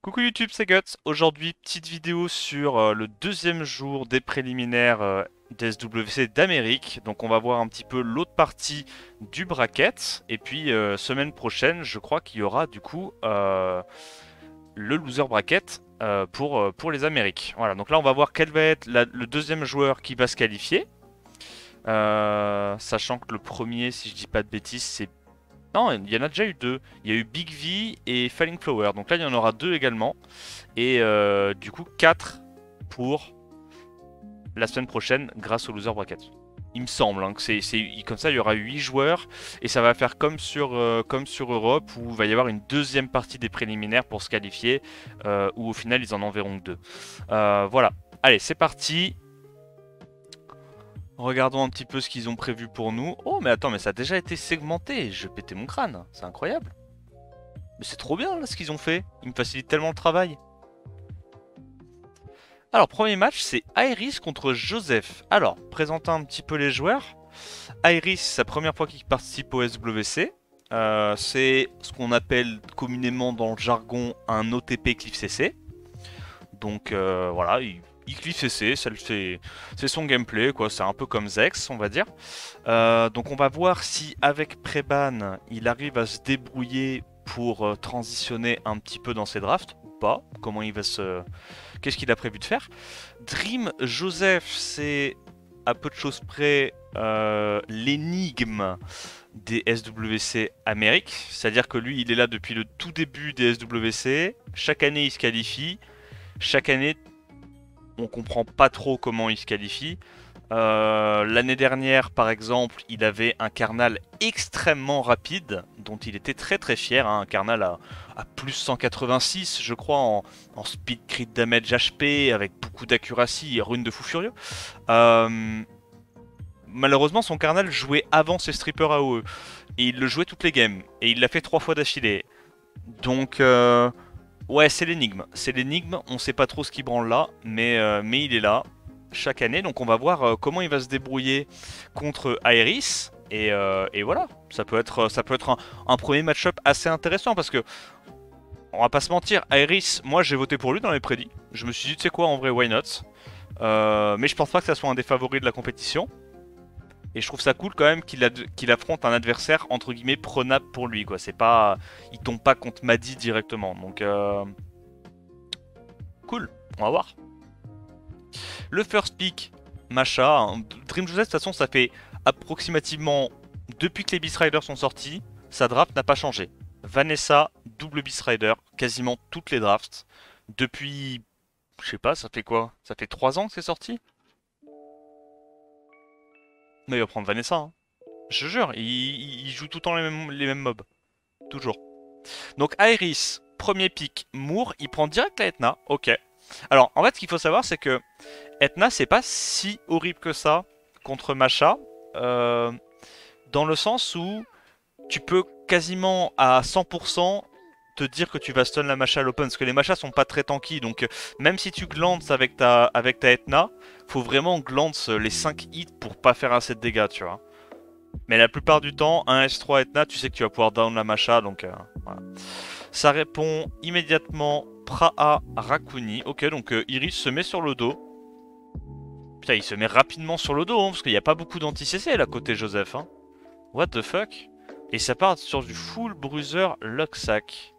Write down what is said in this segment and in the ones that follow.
Coucou YouTube, c'est Guts. Aujourd'hui, petite vidéo sur le deuxième jour des préliminaires des SWC d'Amérique. Donc on va voir un petit peu l'autre partie du bracket. Et puis semaine prochaine, je crois qu'il y aura du coup le loser bracket pour les Amériques. Voilà, donc là on va voir quel va être le deuxième joueur qui va se qualifier. Sachant que le premier, si je dis pas de bêtises, c'est... Non, il y en a déjà eu deux. Il y a eu Big V et Falling Flower. Donc là, il y en aura deux également. Et du coup, 4 pour la semaine prochaine grâce au loser bracket. Il me semble hein, que comme ça, il y aura 8 joueurs. Et ça va faire comme sur Europe où il va y avoir une deuxième partie des préliminaires pour se qualifier. Où au final, ils en enverront que deux. Voilà. Allez, c'est parti. Regardons un petit peu ce qu'ils ont prévu pour nous. Oh, mais attends, mais ça a déjà été segmenté. Je pétais mon crâne. C'est incroyable. Mais c'est trop bien là ce qu'ils ont fait. Ils me facilitent tellement le travail. Alors, premier match, c'est Iris contre Joseph. Alors, présentons un petit peu les joueurs. Iris, c'est sa première fois qu'il participe au SWC. C'est ce qu'on appelle communément dans le jargon un OTP Cliff CC. Donc voilà, il Cliff CC, c'est son gameplay, quoi. C'est un peu comme Zex, on va dire. Donc on va voir si avec Preban, il arrive à se débrouiller pour transitionner un petit peu dans ses drafts ou pas. Comment il va se... Qu'est-ce qu'il a prévu de faire? Dream Joseph, c'est à peu de choses près l'énigme des SWC Amérique. C'est-à-dire que lui, il est là depuis le tout début des SWC. Chaque année, il se qualifie. Chaque année, on comprend pas trop comment il se qualifie. L'année dernière, par exemple, il avait un Carnal extrêmement rapide, dont il était très très fier. Hein, un Carnal à plus 186, je crois, en speed crit damage HP, avec beaucoup d'accuracy et rune de fou furieux. Malheureusement, son Carnal jouait avant ses strippers AOE. Et il le jouait toutes les games. Et il l'a fait 3 fois d'affilée. Donc, ouais, c'est l'énigme. C'est l'énigme, on sait pas trop ce qui branle là, mais il est là chaque année. Donc on va voir comment il va se débrouiller contre Aeris. Et voilà, ça peut être un premier match-up assez intéressant parce que, on va pas se mentir, Aeris, moi j'ai voté pour lui dans les prédits. Je me suis dit, tu sais quoi, en vrai, why not? Mais je pense pas que ça soit un des favoris de la compétition. Et je trouve ça cool quand même qu'il affronte un adversaire entre guillemets prenable pour lui, quoi. C'est pas, il tombe pas contre Madi directement, donc cool. On va voir. Le first pick, Masha, hein. Dream Joseph de toute façon ça fait approximativement depuis que les Beast Riders sont sortis, sa draft n'a pas changé. Vanessa, double Beast Rider, quasiment toutes les drafts depuis, je sais pas, ça fait quoi? Ça fait 3 ans que c'est sorti? Mais il va prendre Vanessa, hein. Je te jure, il joue tout le temps les mêmes mobs. Toujours. Donc Iris, premier pick, Moore, il prend direct la Etna. Ok. Alors, en fait, ce qu'il faut savoir, c'est que Etna, c'est pas si horrible que ça contre Masha. euh, Dans le sens où tu peux quasiment à 100% te dire que tu vas stun la Masha à l'open. Parce que les Machas sont pas très tanky. Donc, même si tu glances avec ta Etna, faut vraiment glance les 5 hits pour pas faire assez de dégâts, tu vois. Mais la plupart du temps, un S3 Etna, tu sais que tu vas pouvoir down la Masha, donc voilà. Ça répond immédiatement Praha Rakuni. Ok, donc Iris se met sur le dos. Putain, il se met rapidement sur le dos, hein, parce qu'il n'y a pas beaucoup d'anti-CC là côté Joseph. Hein. What the fuck? Et ça part sur du full bruiser Luxac.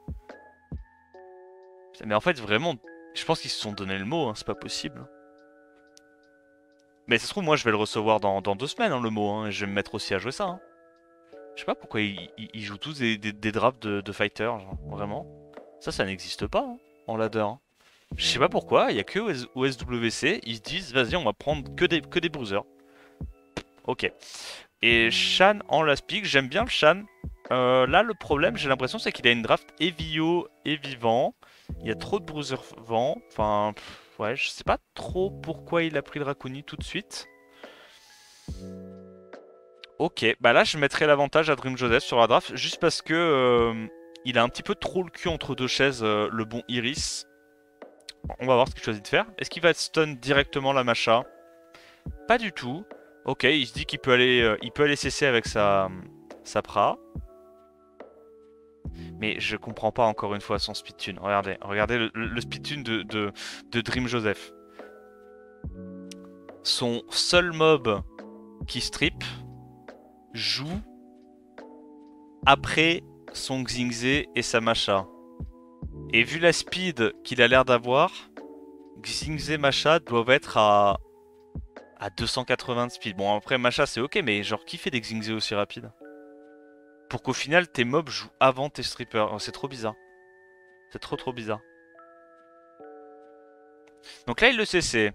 Mais en fait, vraiment, je pense qu'ils se sont donné le mot, hein, c'est pas possible. Mais ça se trouve, moi je vais le recevoir dans 2 semaines, hein, le mot, hein, et je vais me mettre aussi à jouer ça. Hein. Je sais pas pourquoi ils jouent tous des drafts de fighters, genre, vraiment. Ça n'existe pas hein, en ladder. Hein. Je sais pas pourquoi, il y a que au SWC, ils se disent vas-y on va prendre que des bruisers. Ok. Et Shan en last pick, j'aime bien le Shan. Là le problème j'ai l'impression c'est qu'il a une draft Evio et vivant. Il y a trop de bruisers vent. Enfin ouais je sais pas trop pourquoi il a pris le Raccoon tout de suite. Ok, bah là je mettrai l'avantage à Dream Joseph sur la draft juste parce que il a un petit peu trop le cul entre deux chaises, le bon Iris. On va voir ce qu'il choisit de faire. Est-ce qu'il va stun directement la Masha? Pas du tout. Ok, il se dit qu'il peut aller CC avec sa Pra. Mais je comprends pas encore une fois son speed tune. Regardez, regardez le speed tune de Dream Joseph. Son seul mob qui strip joue après son Xingzé et sa Masha. Et vu la speed qu'il a l'air d'avoir, Xingzé Masha doivent être à 280 de speed. Bon après Masha c'est ok, mais genre qui fait des Xingzé aussi rapides? Pour qu'au final tes mobs jouent avant tes strippers. Oh, c'est trop bizarre. C'est trop bizarre. Donc là il le CC.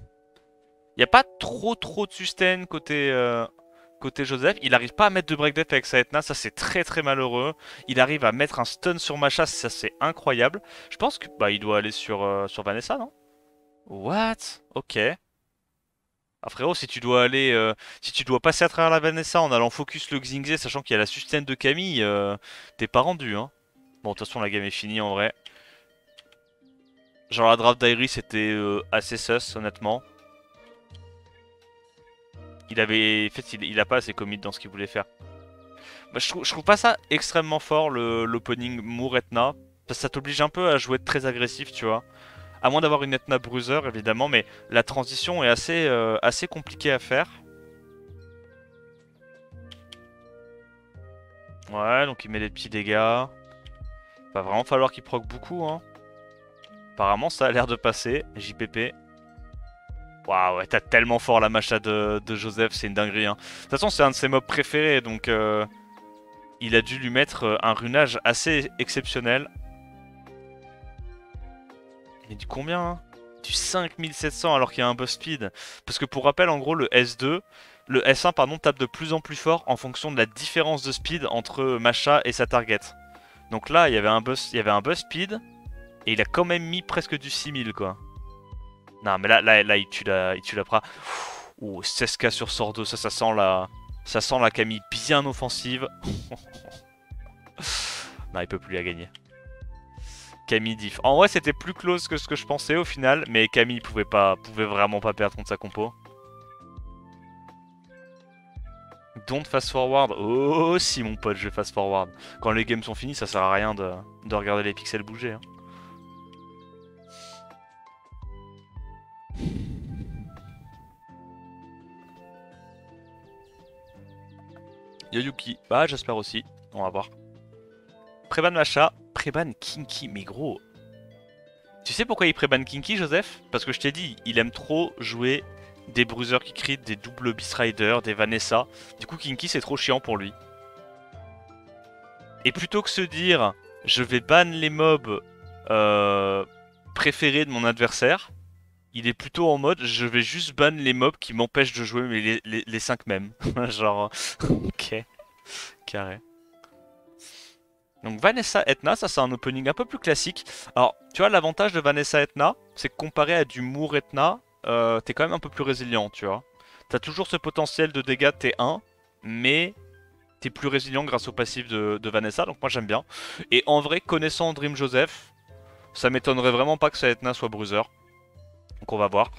Il n'y a pas trop de sustain côté Joseph. Il n'arrive pas à mettre de break death avec sa Etna, ça c'est très malheureux. Il arrive à mettre un stun sur Masha, ça c'est incroyable. Je pense que bah il doit aller sur Vanessa, non? What? Ok. Ah frérot, si tu dois aller, si tu dois passer à travers la Vanessa en allant focus le Xingzé, sachant qu'il y a la sustain de Camille, t'es pas rendu, hein. Bon, de toute façon la game est finie en vrai. Genre la draft d'Iris était assez sus, honnêtement. En fait, il a pas assez commit dans ce qu'il voulait faire. Bah, je trouve pas ça extrêmement fort l'opening Moore Etna. Parce que ça t'oblige un peu à jouer très agressif, tu vois. À moins d'avoir une Etna bruiser évidemment, mais la transition est assez compliquée à faire. Ouais, donc il met des petits dégâts. Va vraiment falloir qu'il proc beaucoup, hein. Apparemment, ça a l'air de passer. JPP. Waouh, ouais, t'as tellement fort la macha de Joseph, c'est une dinguerie, hein. De toute façon, c'est un de ses mobs préférés, donc il a dû lui mettre un runage assez exceptionnel. Mais du combien, hein? Du 5700 alors qu'il y a un buff speed. Parce que pour rappel, en gros, le S1 pardon, tape de plus en plus fort en fonction de la différence de speed entre Masha et sa target. Donc là, il y avait un buff speed et il a quand même mis presque du 6000 quoi. Non, mais là il tue la pra. Ouh, 16k sur Sordo, ça sent la Camille bien offensive. Non, il peut plus la gagner. Camille diff. En vrai, c'était plus close que ce que je pensais au final, mais Camille pouvait vraiment pas perdre contre sa compo. Don't fast forward. Oh si mon pote, je vais fast forward. Quand les games sont finis, ça sert à rien de regarder les pixels bouger, hein. Yoyuki. Bah, j'espère aussi. On va voir. Préban Macha. Préban Kinky. Mais gros. Tu sais pourquoi il préban Kinky, Joseph? Parce que je t'ai dit, il aime trop jouer des bruisers qui crit, des doubles Beast Rider, des Vanessa. Du coup, Kinky, c'est trop chiant pour lui. Et plutôt que se dire, je vais ban les mobs préférés de mon adversaire, il est plutôt en mode, je vais juste ban les mobs qui m'empêchent de jouer les 5 mêmes. Genre, ok, carré. Donc Vanessa Etna, ça c'est un opening un peu plus classique. Alors, tu vois, l'avantage de Vanessa Etna, c'est que comparé à du Moore Etna, t'es quand même un peu plus résilient, tu vois. T'as toujours ce potentiel de dégâts T1, mais t'es plus résilient grâce au passif de Vanessa, donc moi j'aime bien. Et en vrai, connaissant Dream Joseph, ça m'étonnerait vraiment pas que sa Etna soit bruiser. Donc on va voir.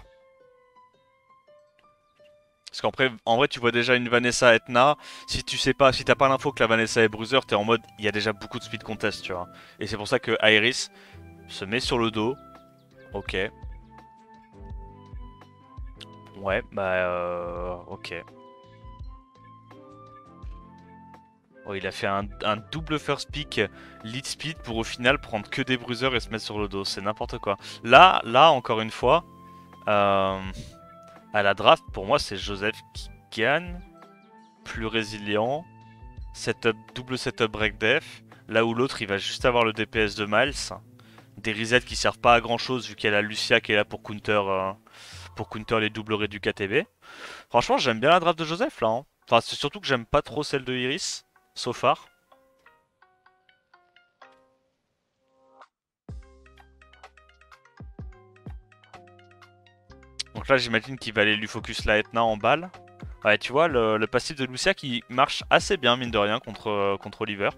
Parce en vrai, tu vois déjà une Vanessa Etna. Si tu sais pas, si t'as pas l'info que la Vanessa est bruiser, t'es en mode, il y a déjà beaucoup de speed contest, tu vois. Et c'est pour ça que Iris se met sur le dos. Ok. Ouais, ok. Oh, il a fait un double first pick lead speed pour au final prendre que des bruisers et se mettre sur le dos. C'est n'importe quoi. Là, encore une fois, à la draft, pour moi, c'est Joseph qui gagne. Plus résilient. Double setup break def. Là où l'autre, il va juste avoir le DPS de Miles. Des resets qui servent pas à grand chose vu qu'il y a la Lucia qui est là pour counter les double rédu KTB. Franchement, j'aime bien la draft de Joseph là, hein. Enfin, c'est surtout que j'aime pas trop celle de Iris, so far. Donc là, j'imagine qu'il va aller lui focus la Etna en balle. Ouais, tu vois, le passif de Lucia qui marche assez bien, mine de rien, contre Oliver.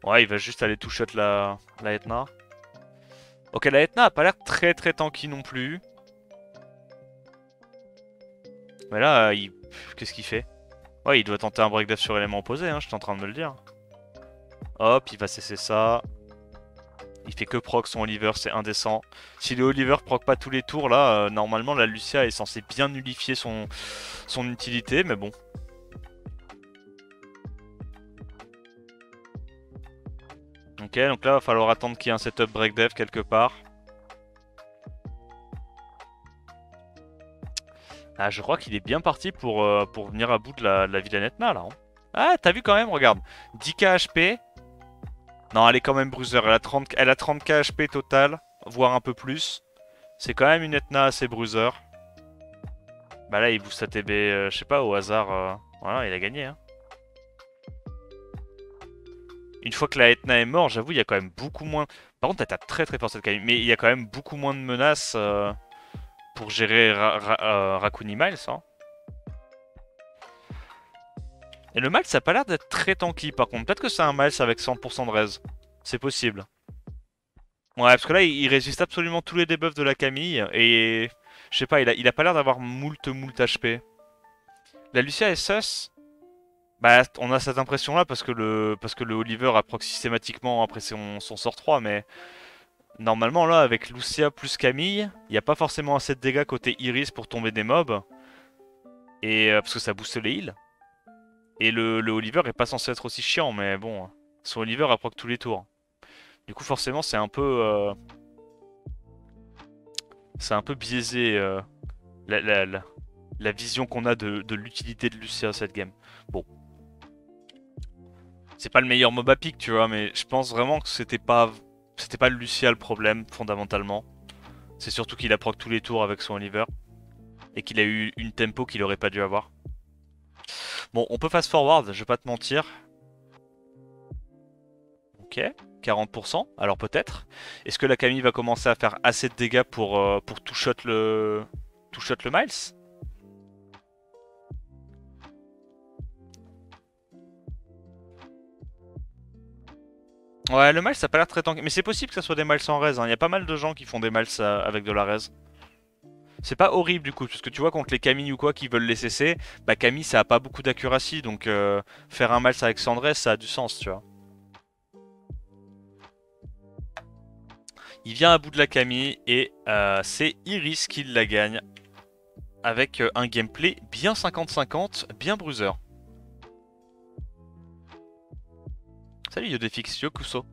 Ouais, il va juste aller two-shot la Etna. Ok, la Etna a pas l'air très tanky non plus. Mais là, qu'est-ce qu'il fait? Ouais, il doit tenter un break def sur élément opposé, hein, je suis en train de me le dire. Hop, il va cesser ça. Il fait que proc son Oliver, c'est indécent. Si le Oliver proc pas tous les tours, là, normalement la Lucia est censée bien nullifier son utilité, mais bon. Ok, donc là, va falloir attendre qu'il y ait un setup break dev quelque part. Ah, je crois qu'il est bien parti pour venir à bout de la vilaine Etna, là. Hein. Ah, t'as vu quand même, regarde. 10k HP. Non, elle est quand même bruiser. Elle a 30k HP total, voire un peu plus. C'est quand même une Etna assez bruiser. Bah là, il booste sa TB, je sais pas, au hasard. Voilà, il a gagné. Hein. Une fois que la Etna est morte, j'avoue, il y a quand même beaucoup moins... Par contre, elle tape très très fort cette Camille. Mais il y a quand même beaucoup moins de menaces pour gérer Raccoon Miles. Hein. Et le Miles, ça a pas l'air d'être très tanky par contre. Peut-être que c'est un Miles avec 100% de raise. C'est possible. Ouais, parce que là, il résiste absolument tous les debuffs de la Camille. Et je sais pas, il a pas l'air d'avoir moult HP. La Lucia est sus. Bah, on a cette impression-là parce que le Oliver approche systématiquement après son sort 3, mais normalement là, avec Lucia plus Camille, il n'y a pas forcément assez de dégâts côté Iris pour tomber des mobs, et parce que ça booste les heals. Et le Oliver est pas censé être aussi chiant, mais bon, son Oliver approche tous les tours. Du coup, forcément, c'est un peu biaisé la, la- la- la vision qu'on a de l'utilité de Lucia cette game. Bon. C'est pas le meilleur mob à pique, tu vois, mais je pense vraiment que c'était pas Lucia le problème, fondamentalement. C'est surtout qu'il a proc tous les tours avec son Oliver. Et qu'il a eu une tempo qu'il aurait pas dû avoir. Bon, on peut fast forward, je vais pas te mentir. Ok, 40%, alors peut-être. Est-ce que la Camille va commencer à faire assez de dégâts pour two-shot le Miles? Ouais, le Miles ça a pas l'air très tanky. Mais c'est possible que ça soit des Miles en raise. Hein. Il y a pas mal de gens qui font des Miles avec de la raise. C'est pas horrible du coup, parce que tu vois, contre les Camille ou quoi qui veulent les cesser, bah Camille ça a pas beaucoup d'accuracy, donc faire un Miles avec Sandress ça a du sens, tu vois. Il vient à bout de la Camille et c'est Iris qui la gagne avec un gameplay bien 50-50, bien bruiser. Salut Yodefix, Yokuso.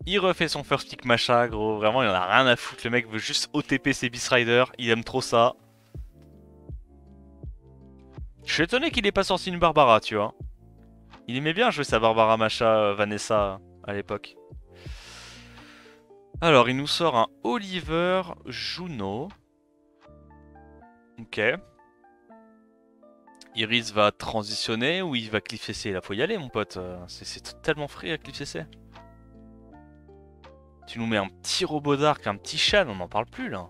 Il refait son first pick Macha, gros. Vraiment, il en a rien à foutre. Le mec veut juste OTP ses Beast Rider. Il aime trop ça. Je suis étonné qu'il ait pas sorti une Barbara, tu vois. Il aimait bien jouer sa Barbara Macha Vanessa à l'époque. Alors, il nous sort un Oliver Juno. Ok. Iris va transitionner ou il va cliff CC? Là, faut y aller, mon pote. C'est tellement free à cliff CC. Tu nous mets un petit robot d'arc, un petit Shan, on n'en parle plus là.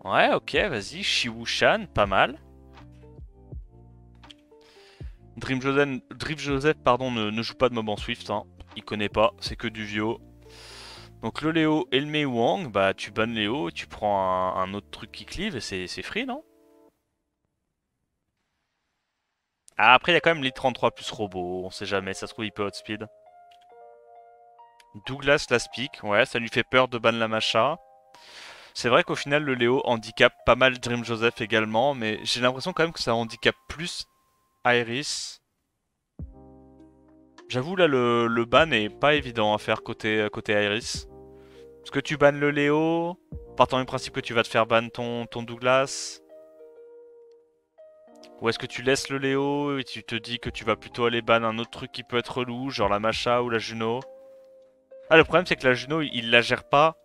Ouais, ok, vas-y. Shiwu Shan, pas mal. Dream Joseph pardon, ne joue pas de mob en Swift. Hein. Il connaît pas, c'est que du Vio. Donc le Léo et le Mei Wang, bah tu bannes Léo, tu prends un autre truc qui cleave et c'est free, non? Ah, après, il y a quand même les 33 plus robot, on sait jamais, ça se trouve il peut outspeed. Douglas la speak, ouais, ça lui fait peur de ban la Macha. C'est vrai qu'au final, le Léo handicap pas mal Dream Joseph également, mais j'ai l'impression quand même que ça handicap plus Iris. J'avoue, là, le ban est pas évident à faire côté Iris. Est-ce que tu bannes le Léo, partant du principe que tu vas te faire ban ton Douglas? Ou est-ce que tu laisses le Léo et tu te dis que tu vas plutôt aller ban un autre truc qui peut être relou, genre la Macha ou la Juno? Ah, le problème c'est que la Juno, il la gère pas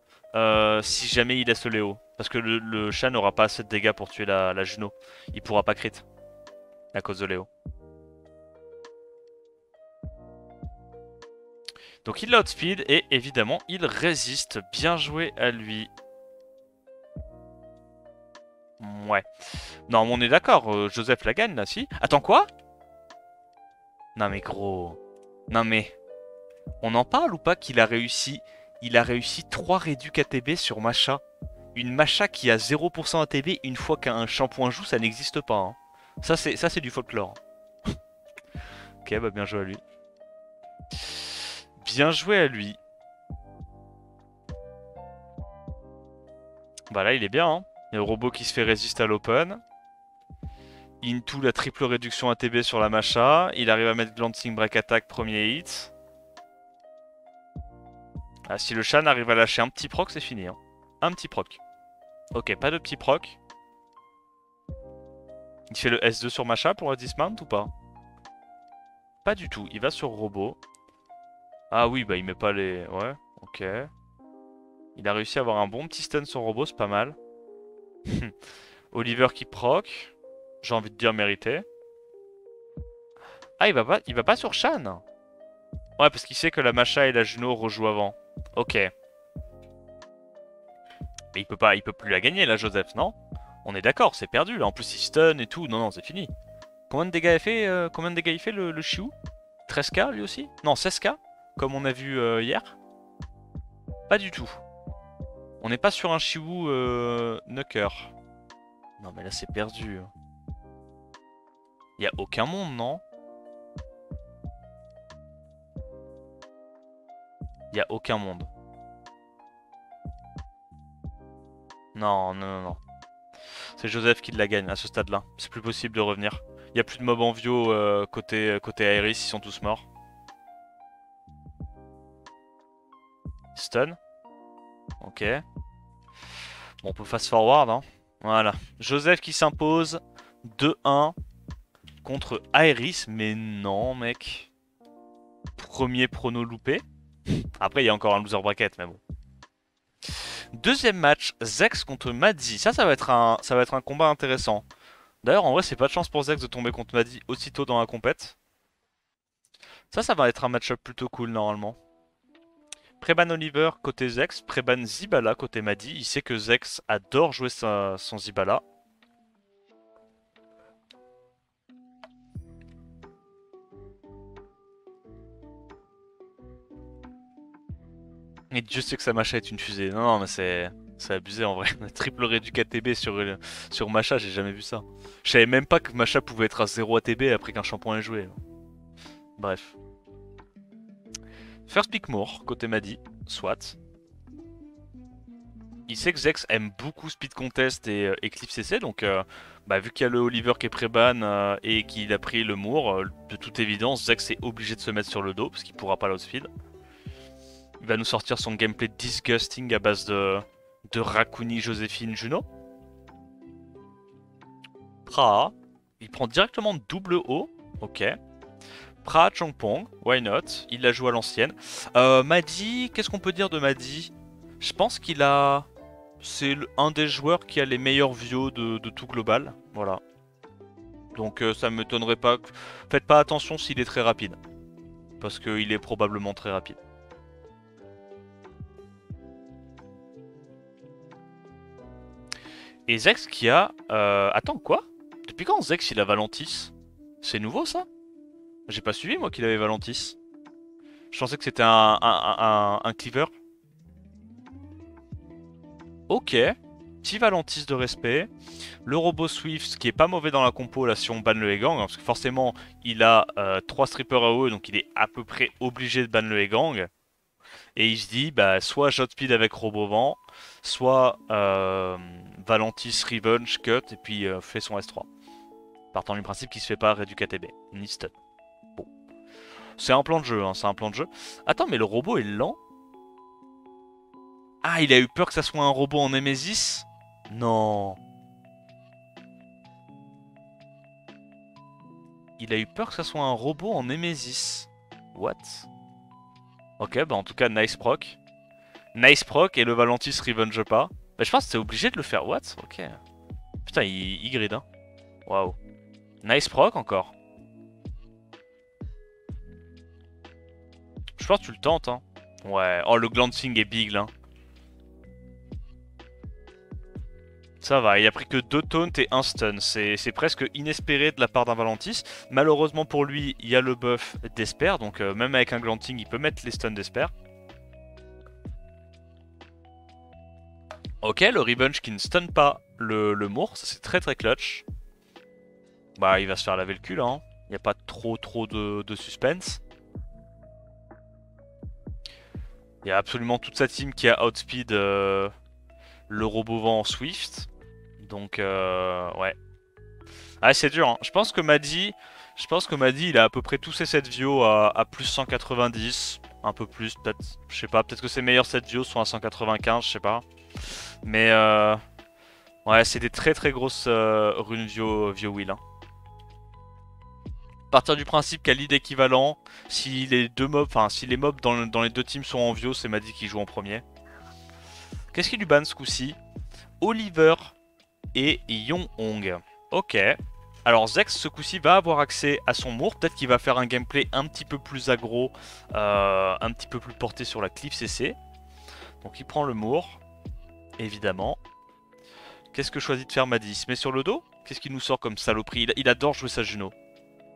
si jamais il laisse le Léo. Parce que le chat n'aura pas assez de dégâts pour tuer la Juno. Il pourra pas crit à cause de Léo. Donc il outspeed et évidemment il résiste. Bien joué à lui. Ouais. Non mais on est d'accord, Joseph la gagne là, si. Attends quoi? Non mais gros. Non mais... On en parle ou pas qu'il a réussi... Il a réussi 3 réducs ATB sur Macha. Une Masha qui a 0% ATB une fois qu'un shampoing joue, ça n'existe pas. Hein. Ça, c'est du folklore. Ok, bah bien joué à lui. Bien joué à lui. Bah là, il est bien. Hein. Il y a le robot qui se fait résiste à l'open. Into la triple réduction ATB sur la Masha. Il arrive à mettre Glancing Break Attack premier hit. Ah, si le Shan arrive à lâcher un petit proc, c'est fini. Hein. Un petit proc. Ok, pas de petit proc. Il fait le S2 sur Masha pour la dismount ou pas? Pas du tout, il va sur robot. Ah oui, bah il met pas les... Ouais, ok. Il a réussi à avoir un bon petit stun sur robot, c'est pas mal. Oliver qui proc. J'ai envie de dire mérité. Ah, il va pas sur Shan. Ouais, parce qu'il sait que la Masha et la Juno rejouent avant. Ok. Mais il peut plus la gagner, là, Joseph, non? On est d'accord, c'est perdu, là. En plus, il stun et tout. Non, non, c'est fini. Combien de dégâts il fait le Chiou? 13k, lui aussi? Non, 16k, comme on a vu hier. Pas du tout. On n'est pas sur un Chiou Nucker. Non, mais là, c'est perdu. Il y a aucun monde, non? Il y a aucun monde. Non, non, non, non. C'est Joseph qui la gagne à ce stade-là. C'est plus possible de revenir. Il y a plus de mobs en vio côté Aeris, ils sont tous morts. Stun. Ok. Bon, on peut fast forward. Hein. Voilà. Joseph qui s'impose 2-1 contre Aeris. Mais non, mec. Premier prono loupé. Après, il y a encore un loser bracket, mais bon. Deuxième match, Zex contre Madzi. Ça va être un combat intéressant. D'ailleurs, en vrai, c'est pas de chance pour Zex de tomber contre Madzi aussitôt dans la compète. Ça va être un match-up plutôt cool, normalement. Preban Oliver côté Zex, Preban Zibala côté Madzi. Il sait que Zex adore jouer son Zibala. Et Dieu sait que sa Masha est une fusée. Non, non, mais c'est abusé en vrai. Triple réduit ATB sur Masha, j'ai jamais vu ça. Je savais même pas que Masha pouvait être à 0 ATB après qu'un shampoing est joué. Bref. First pick Moore, côté Madi, soit. Il sait que Zex aime beaucoup Speed Contest et Eclipse CC, donc vu qu'il y a le Oliver qui est pré-ban et qu'il a pris le Moore, de toute évidence, Zex est obligé de se mettre sur le dos parce qu'il pourra pas l'outspeed. Il va nous sortir son gameplay disgusting à base de Rakuni, Joséphine, Juno. Pra, il prend directement double O, ok. Pra, Chongpong, why not? Il la joue à l'ancienne. Madi, qu'est-ce qu'on peut dire de Madi? Je pense qu'il a... C'est un des joueurs qui a les meilleurs vios de tout global, voilà. Donc ça m'étonnerait pas... Faites pas attention s'il est très rapide. Parce qu'il est probablement très rapide. Et Zex qui a... Attends, quoi? Depuis quand Zex il a Valentis? C'est nouveau ça? J'ai pas suivi moi qu'il avait Valentis. Je pensais que c'était un cleaver. Ok. Petit Valentis de respect. Le robot Swift qui est pas mauvais dans la compo là si on ban le Hegang. Parce que forcément il a 3 strippers AOE donc il est à peu près obligé de ban le Hegang. Et il se dit bah soit Shotspeed avec Robovent, soit Valentis Revenge Cut et puis fait son S3. Partant du principe qu'il se fait pas réduire KTB, ni stun. Bon. C'est un plan de jeu, hein, c'est un plan de jeu. Attends, mais le robot est lent? Ah, il a eu peur que ça soit un robot en Nemesis? Non. Il a eu peur que ça soit un robot en Nemesis. What? Ok, bah en tout cas, nice proc. Nice proc et le Valentis revenge pas. Bah je pense que c'est obligé de le faire. What? Ok. Putain, il grid, hein. Waouh. Nice proc encore. Je pense que tu le tentes, hein. Ouais. Oh, le glancing est big, là. Ça va, il a pris que 2 taunts et 1 stun. C'est presque inespéré de la part d'un Valentis. Malheureusement pour lui, il y a le buff d'Esper. Donc même avec un glancing, il peut mettre les stuns d'Esper. Ok, le revenge qui ne stun pas le Moore, ça c'est très très clutch. Bah il va se faire laver le cul là, hein. Il n'y a pas trop de suspense. Il y a absolument toute sa team qui a outspeed le Robovan en Swift. Donc ouais. Ah c'est dur, hein. Je pense que Maddy il a à peu près tous ses 7 Vio à plus 190. Un peu plus peut-être, je sais pas, peut-être que ses meilleurs 7 Vio sont à 195, je sais pas. Mais ouais, c'est des très très grosses runes Vio Will, hein. Partir du principe qu'à lead équivalent, si les deux mobs, enfin si les mobs dans les deux teams sont en Vio, c'est Maddy qui joue en premier. Qu'est-ce qu'il lui banne ce coup-ci? Oliver et Yong-Hong. Ok. Alors Zex ce coup-ci va avoir accès à son Moore. Peut-être qu'il va faire un gameplay un petit peu plus aggro, un petit peu plus porté sur la Cliff CC. Donc il prend le Moore, évidemment. Qu'est-ce que choisit de faire Maddy? Il se met sur le dos? Qu'est-ce qu'il nous sort comme saloperie? Il adore jouer sa Juno.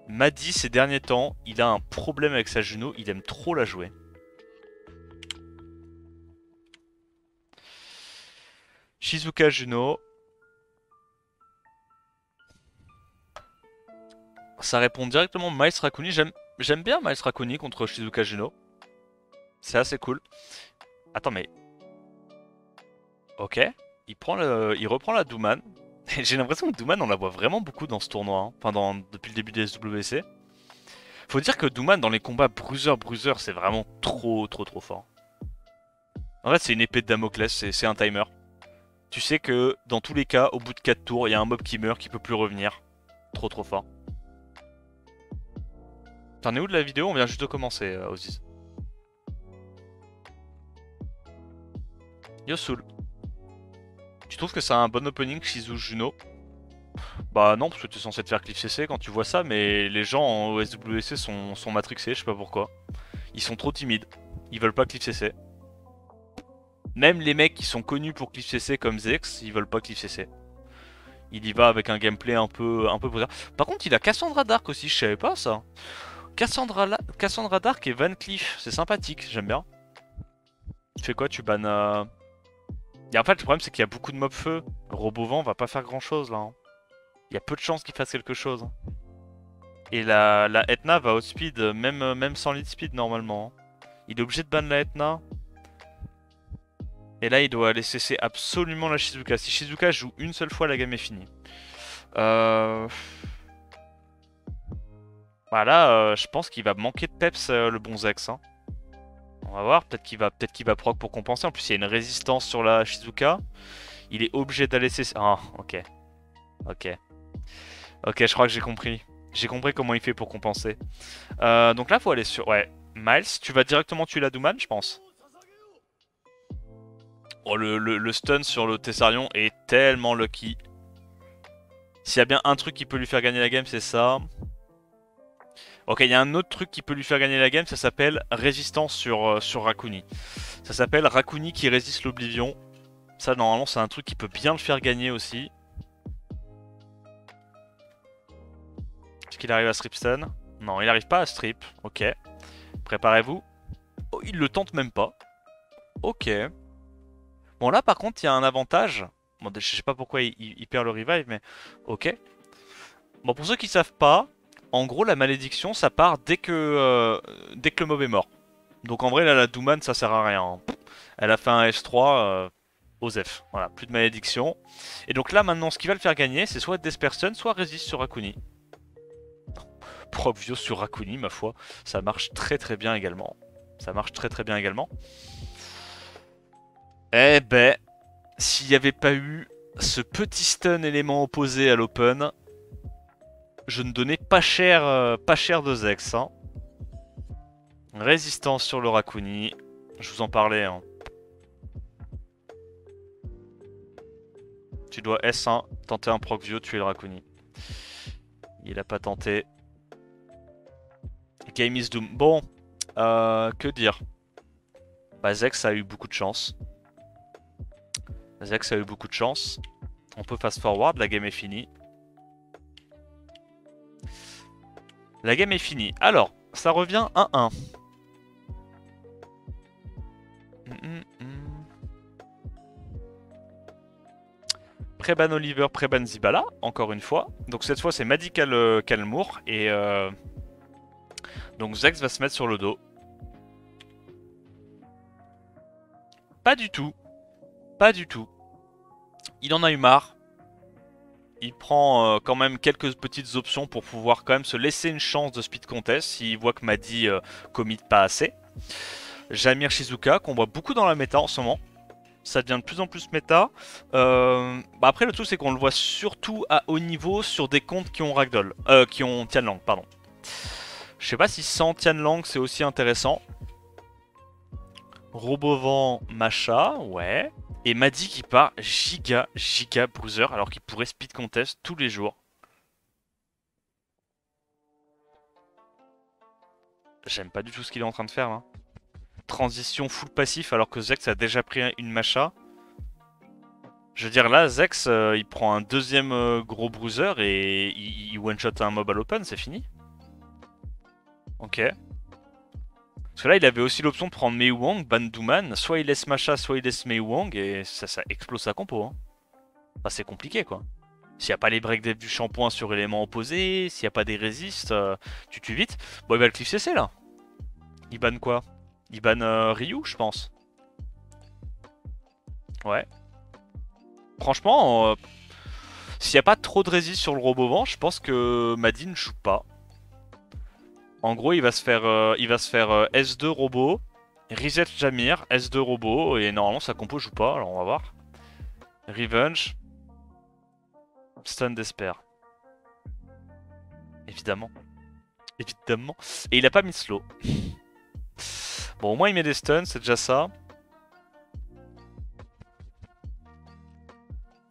Maddy ces derniers temps, il a un problème avec sa Juno, il aime trop la jouer. Shizuka Juno. Ça répond directement Miles Rakuni. J'aime bien Miles Rakuni contre Shizuka Juno. C'est assez cool. Attends mais... Ok. Il reprend la Douman. J'ai l'impression que Douman on la voit vraiment beaucoup dans ce tournoi. Hein. Enfin depuis le début des SWC. Faut dire que Douman dans les combats bruiser c'est vraiment trop fort. En fait c'est une épée de Damoclès, c'est un timer. Tu sais que dans tous les cas, au bout de 4 tours, il y a un mob qui meurt, qui peut plus revenir. Trop fort. T'en es où de la vidéo? On vient juste de commencer, Oziz. Yosul. Tu trouves que c'est un bon opening Shizu Juno? Bah non, parce que tu es censé te faire cliff CC quand tu vois ça, mais les gens en OSWC sont matrixés, je sais pas pourquoi. Ils sont trop timides. Ils veulent pas cliff CC. Même les mecs qui sont connus pour cliff CC comme Zex, ils veulent pas cliff CC. Il y va avec un gameplay un peu posé. Par contre, il a Cassandra Dark aussi, je savais pas ça. Cassandra Dark et Van Cleef, c'est sympathique, j'aime bien. Tu fais quoi? Tu bannes... Et en fait, le problème, c'est qu'il y a beaucoup de mobs feu. Robovan va pas faire grand chose là. Hein. Il y a peu de chances qu'il fasse quelque chose. Hein. Et la Etna va outspeed, même sans lead speed normalement. Hein. Il est obligé de ban la Etna. Et là, il doit aller cesser absolument la Shizuka. Si Shizuka joue une seule fois, la game est finie. Voilà, je pense qu'il va manquer de peps le bon Zex. Hein. On va voir, peut-être qu'il va proc pour compenser. En plus, il y a une résistance sur la Shizuka. Il est obligé d'aller cesser. Ah, ok. Ok. Ok, je crois que j'ai compris. J'ai compris comment il fait pour compenser. Donc là, faut aller sur... Ouais, Miles, tu vas directement tuer la Douman, je pense. Oh, le stun sur le Tessarion est tellement lucky. S'il y a bien un truc qui peut lui faire gagner la game, c'est ça. Ok, il y a un autre truc qui peut lui faire gagner la game, ça s'appelle résistance sur Rakuni. Ça s'appelle Rakuni qui résiste l'Oblivion. Ça, normalement, c'est un truc qui peut bien le faire gagner aussi. Est-ce qu'il arrive à strip stun? Non, il n'arrive pas à strip. Ok. Préparez-vous. Oh, il le tente même pas. Ok. Bon, là, par contre, il y a un avantage. Bon, je sais pas pourquoi il perd le revive, mais... Ok. Bon, pour ceux qui savent pas, en gros, la malédiction, ça part dès que le mob est mort. Donc en vrai, là, la Douman, ça sert à rien. Hein. Elle a fait un S3, Osef. Voilà, plus de malédiction. Et donc là, maintenant, ce qui va le faire gagner, c'est soit Dispersion, soit Resist sur Rakuni. Proprio sur Rakuni, ma foi. Ça marche très bien également. Ça marche très bien également. Eh ben, s'il n'y avait pas eu ce petit stun élément opposé à l'open, je ne donnais pas cher de Zex. Hein. Résistance sur le Rakuni. Je vous en parlais. Hein. Tu dois S1, tenter un proc vio, tuer le Rakuni. Il a pas tenté. Game is doom. Bon, que dire? Bah, Zex a eu beaucoup de chance. Zex a eu beaucoup de chance. On peut fast forward, la game est finie. La game est finie. Alors, ça revient 1-1. pré-ban Oliver, pré-ban Zibala, encore une fois. Donc cette fois c'est Madi Calmour et donc Zex va se mettre sur le dos. Pas du tout. Pas du tout. Il en a eu marre. Il prend quand même quelques petites options pour pouvoir quand même se laisser une chance de speed contest s'il voit que Madi commit pas assez. Jamir Shizuka, qu'on voit beaucoup dans la méta en ce moment. Ça devient de plus en plus méta. Après le truc c'est qu'on le voit surtout à haut niveau sur des comptes qui ont Ragdoll. Qui ont Tianlang, pardon. Je sais pas si sans Tianlang c'est aussi intéressant. Robovan, Macha, ouais. Et Madi qui part giga bruiser alors qu'il pourrait speed contest tous les jours. J'aime pas du tout ce qu'il est en train de faire là. Transition full passif alors que Zex a déjà pris une Macha. Je veux dire là Zex il prend un deuxième gros bruiser et il one-shot un mob à l'open, c'est fini. Ok. Parce que là il avait aussi l'option de prendre Mei Wang, ban Douman, soit il laisse Macha, soit il laisse Mei Wang et ça explose sa compo. Hein. Enfin, c'est compliqué quoi. S'il n'y a pas les break dev du shampoing sur élément opposé, s'il n'y a pas des résistes, tu tues vite. Bon, il va le cliff CC là. Il ban quoi? Il ban Ryu, je pense. Ouais. Franchement, s'il n'y a pas trop de résist sur le Robovan, je pense que Madi ne joue pas. En gros, il va se faire S2 robot, reset Jamir, S2 robot, et normalement sa compo joue pas, alors on va voir. Revenge. Stun d'Esper. Évidemment. Évidemment. Et il a pas mis slow. Bon, au moins il met des stuns, c'est déjà ça.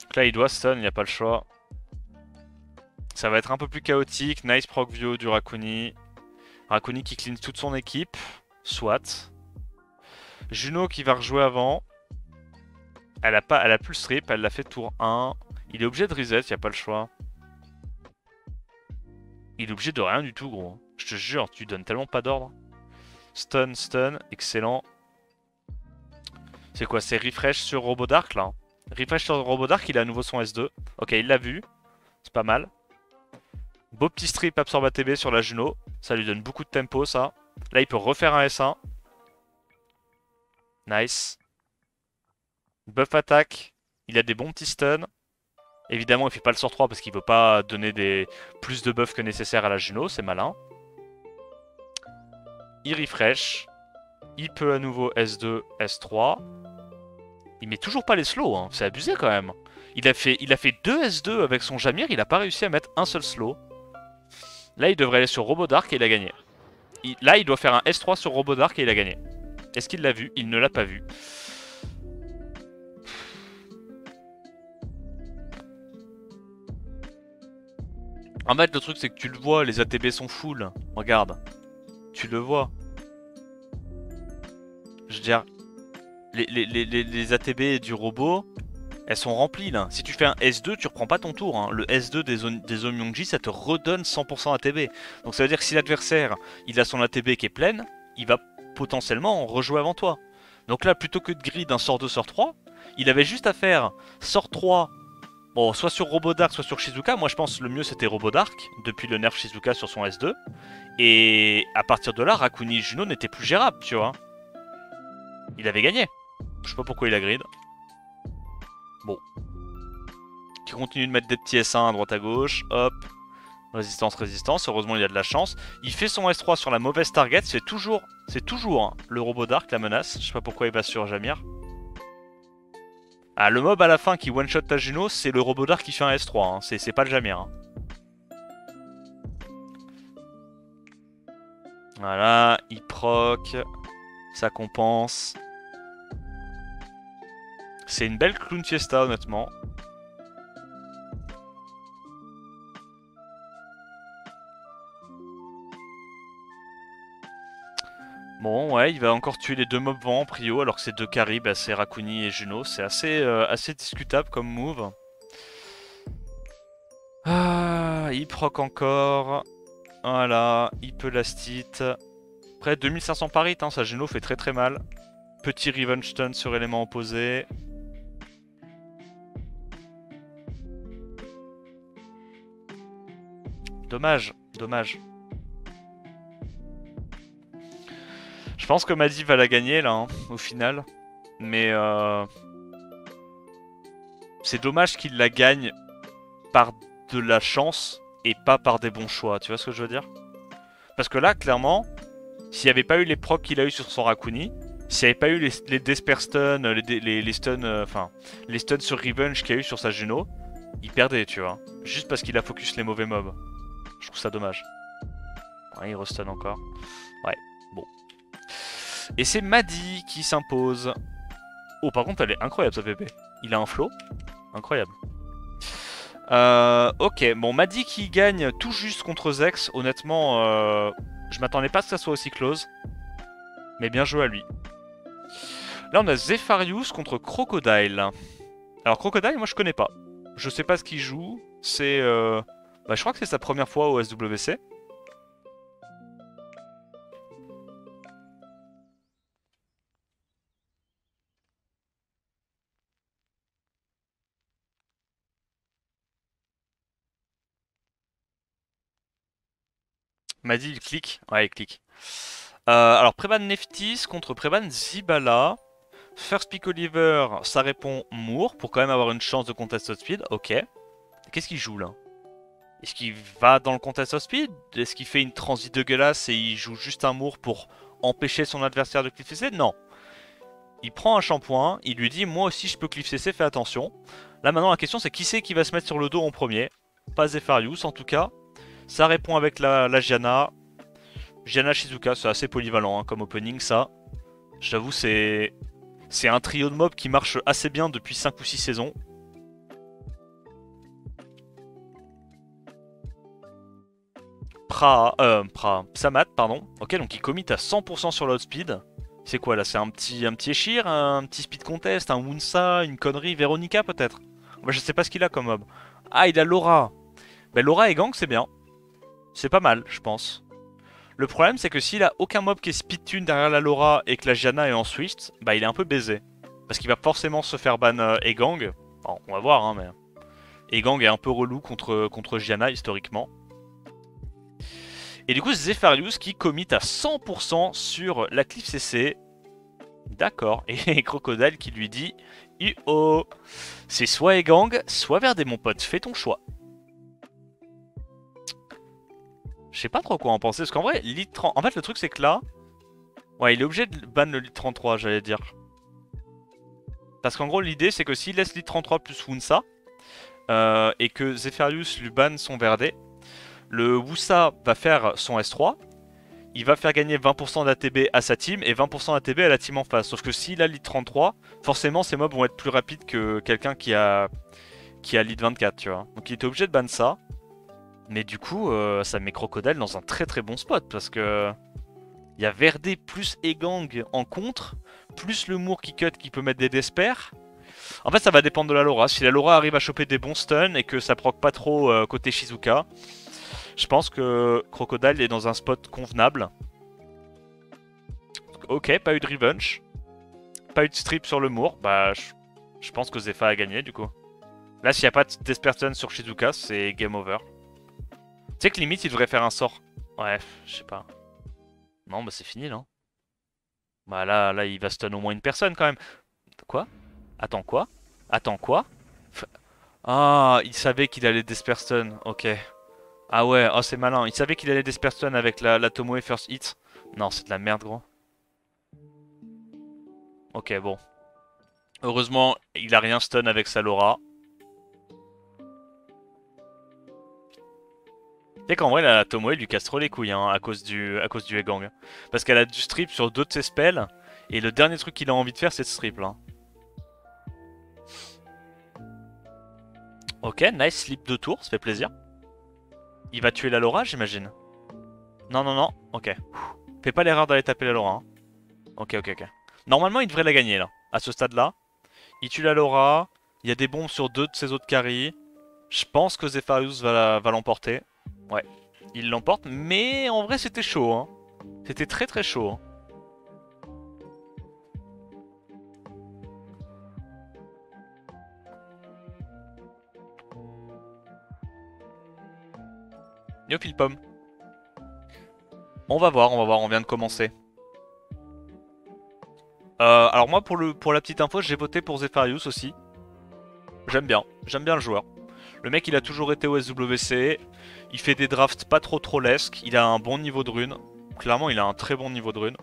Donc là, il doit stun, il n'y a pas le choix. Ça va être un peu plus chaotique. Nice proc view du Rakuni. Rakuni qui clean toute son équipe. Soit. Juno qui va rejouer avant. Elle a plus le strip, elle l'a fait tour 1. Il est obligé de reset, il n'y a pas le choix. Il est obligé de rien du tout, gros. Je te jure, tu donnes tellement pas d'ordre. Stun, stun, excellent. C'est quoi? C'est refresh sur Robodark là. Refresh sur Robodark, il a à nouveau son S2. Ok, il l'a vu. C'est pas mal. Beau petit strip absorbe ATB sur la Juno. Ça lui donne beaucoup de tempo ça. Là, il peut refaire un S1. Nice. Buff attaque. Il a des bons petits stuns. Évidemment, il fait pas le sort 3 parce qu'il veut pas donner plus de buff que nécessaire à la Juno. C'est malin. Il refresh. Il peut à nouveau S2, S3. Il met toujours pas les slows, hein. C'est abusé quand même. Il a fait 2 S2 avec son Jamir, il a pas réussi à mettre un seul slow. Là, il devrait aller sur Robodark et il a gagné. Là, il doit faire un S3 sur Robodark et il a gagné. Est-ce qu'il l'a vu? Il ne l'a pas vu. En fait, le truc, c'est que tu le vois, les ATB sont full. Regarde. Tu le vois. Je veux dire, les ATB du robot, elles sont remplies là. Si tu fais un S2, tu reprends pas ton tour. Hein. Le S2 des Omyongji, ça te redonne 100% ATB. Donc ça veut dire que si l'adversaire, il a son ATB qui est pleine, il va potentiellement rejouer avant toi. Donc là, plutôt que de grid un sort 2, sort 3, il avait juste à faire sort 3, bon, soit sur Robodark, soit sur Shizuka. Moi je pense que le mieux c'était Robodark, depuis le nerf Shizuka sur son S2. Et à partir de là, Rakuni et Juno n'étaient plus gérables, tu vois. Il avait gagné. Je sais pas pourquoi il a grid. Bon. Qui continue de mettre des petits S1 à droite à gauche. Hop. Résistance, résistance. Heureusement, il a de la chance. Il fait son S3 sur la mauvaise target. C'est toujours hein, le Robodark, la menace. Je sais pas pourquoi il va sur Jamir. Ah, le mob à la fin qui one-shot ta Juno, c'est le Robodark qui fait un S3. Hein. C'est pas le Jamir. Hein. Voilà. Il proc. Ça compense. C'est une belle clown fiesta, honnêtement. Bon, ouais, il va encore tuer les deux mobs vents en prio, alors que c'est deux carry, bah, c'est Rakuni et Juno. C'est assez discutable comme move. Ah, il proc encore. Voilà, il peut last-hit. Après, 2500 par hit, hein, sa Juno fait très mal. Petit revenge stun sur élément opposé. Dommage, dommage. Je pense que Maddy va la gagner là, hein, au final. Mais c'est dommage qu'il la gagne par de la chance et pas par des bons choix. Tu vois ce que je veux dire? Parce que là, clairement, s'il n'y avait pas eu les procs qu'il a eu sur son Rakuni, s'il n'y avait pas eu les Desper Stun, les stuns, enfin, les stuns sur Revenge qu'il y a eu sur sa Juno, il perdait, tu vois. Juste parce qu'il a focus les mauvais mobs. Je trouve ça dommage. Ouais, il restun encore. Ouais, bon. Et c'est Maddy qui s'impose. Oh, par contre, elle est incroyable, sa VP. Il a un flow. Incroyable. Ok, bon, Maddy qui gagne tout juste contre Zex. Honnêtement, je m'attendais pas à ce que ça soit aussi close. Mais bien joué à lui. Là, on a Zepharius contre Crocodile. Alors, Crocodile, moi, je connais pas. Je sais pas ce qu'il joue. C'est... Bah, je crois que c'est sa première fois au SWC. M'a dit il clique. Ouais, il clique. Alors, Preban Neftis contre Preban Zibala. First Pick Oliver, ça répond Moore pour quand même avoir une chance de contest of speed. Ok. Qu'est-ce qu'il joue là? Est-ce qu'il va dans le contest of speed? Est-ce qu'il fait une transit dégueulasse et il joue juste un Moore pour empêcher son adversaire de cliff CC? Non. Il prend un shampoing, il lui dit moi aussi je peux cliff CC, fais attention. Là maintenant la question c'est qui c'est qui va se mettre sur le dos en premier? Pas Zepharius en tout cas. Ça répond avec la Gianna. Gianna Shizuka, c'est assez polyvalent hein, comme opening ça. J'avoue c'est un trio de mobs qui marche assez bien depuis 5 ou 6 saisons. Psamat, pardon. Ok, donc il commit à 100% sur l'outspeed. C'est quoi là? C'est un petit Eshir, un petit speed contest, un Wunsa, une connerie, Veronica peut-être? Moi je sais pas ce qu'il a comme mob. Ah, il a Laura. Ben Laura et Gang c'est bien. C'est pas mal, je pense. Le problème c'est que s'il a aucun mob qui est speed tune derrière la Laura et que la Gianna est en Swift, bah il est un peu baisé. Parce qu'il va forcément se faire ban Egang. Bon, on va voir hein, mais... Egang est un peu relou contre Gianna historiquement. Et du coup, Zepharius qui commit à 100% sur la Cliff CC. D'accord. Et Crocodile qui lui dit oh, c'est soit Egang, soit Verdé, mon pote. Fais ton choix. Je sais pas trop quoi en penser. Parce qu'en vrai, Lead 30... En fait, le truc, c'est que là... Ouais, il est obligé de ban le Lead 33, j'allais dire. Parce qu'en gros, l'idée, c'est que s'il laisse Lead 33 plus Wunsa, et que Zepharius lui banne son Verdé, le Wusa va faire son S3, il va faire gagner 20% d'ATB à sa team et 20% d'ATB à la team en face. Sauf que s'il a lead 33, forcément ses mobs vont être plus rapides que quelqu'un qui a lead 24, tu vois. Donc il était obligé de ban ça. Mais du coup, ça met Crocodile dans un très très bon spot parce que il y a Verdé plus Egang en contre, plus le Moore qui cut qui peut mettre des Desper. En fait, ça va dépendre de la Laura. Si la Laura arrive à choper des bons stuns et que ça proc pas trop côté Shizuka, je pense que Crocodile est dans un spot convenable. Ok, pas eu de revenge. Pas eu de strip sur le Moore. Bah, je pense que Zepha a gagné du coup. Là, s'il n'y a pas de Desperton sur Shizuka, c'est game over. Tu sais que limite, il devrait faire un sort. Ouais, je sais pas. Non, bah c'est fini là. Bah là, il va stun au moins une personne quand même. Quoi? Attends, quoi? Attends, quoi? Ah, il savait qu'il allait Desperton. Ok. Ah ouais, oh c'est malin. Il savait qu'il allait Desperton avec la Tomoe First Hit. Non, c'est de la merde, gros. Ok, bon. Heureusement, il a rien stun avec sa Laura. Tu sais qu'en vrai, la Tomoe lui casse trop les couilles hein, à cause du Egang. Parce qu'elle a du strip sur deux de ses spells. Et le dernier truc qu'il a envie de faire, c'est de strip là. Ok, nice slip de tour, ça fait plaisir. Il va tuer la Laura, j'imagine. Non, non, non, ok. Fais pas l'erreur d'aller taper la Laura. Hein. Ok, ok, ok. Normalement, il devrait la gagner là, à ce stade-là. Il tue la Laura. Il y a des bombes sur deux de ses autres carries. Je pense que Zepharius va l'emporter. Ouais, il l'emporte, mais en vrai, c'était chaud. Hein. C'était très très chaud. Hein. Yo pile pomme. On va voir, on vient de commencer. Alors moi pour la petite info, j'ai voté pour Zefarius aussi. J'aime bien le joueur. Le mec il a toujours été au SWC, il fait des drafts pas trop lesques, il a un bon niveau de rune. Clairement il a un très bon niveau de rune.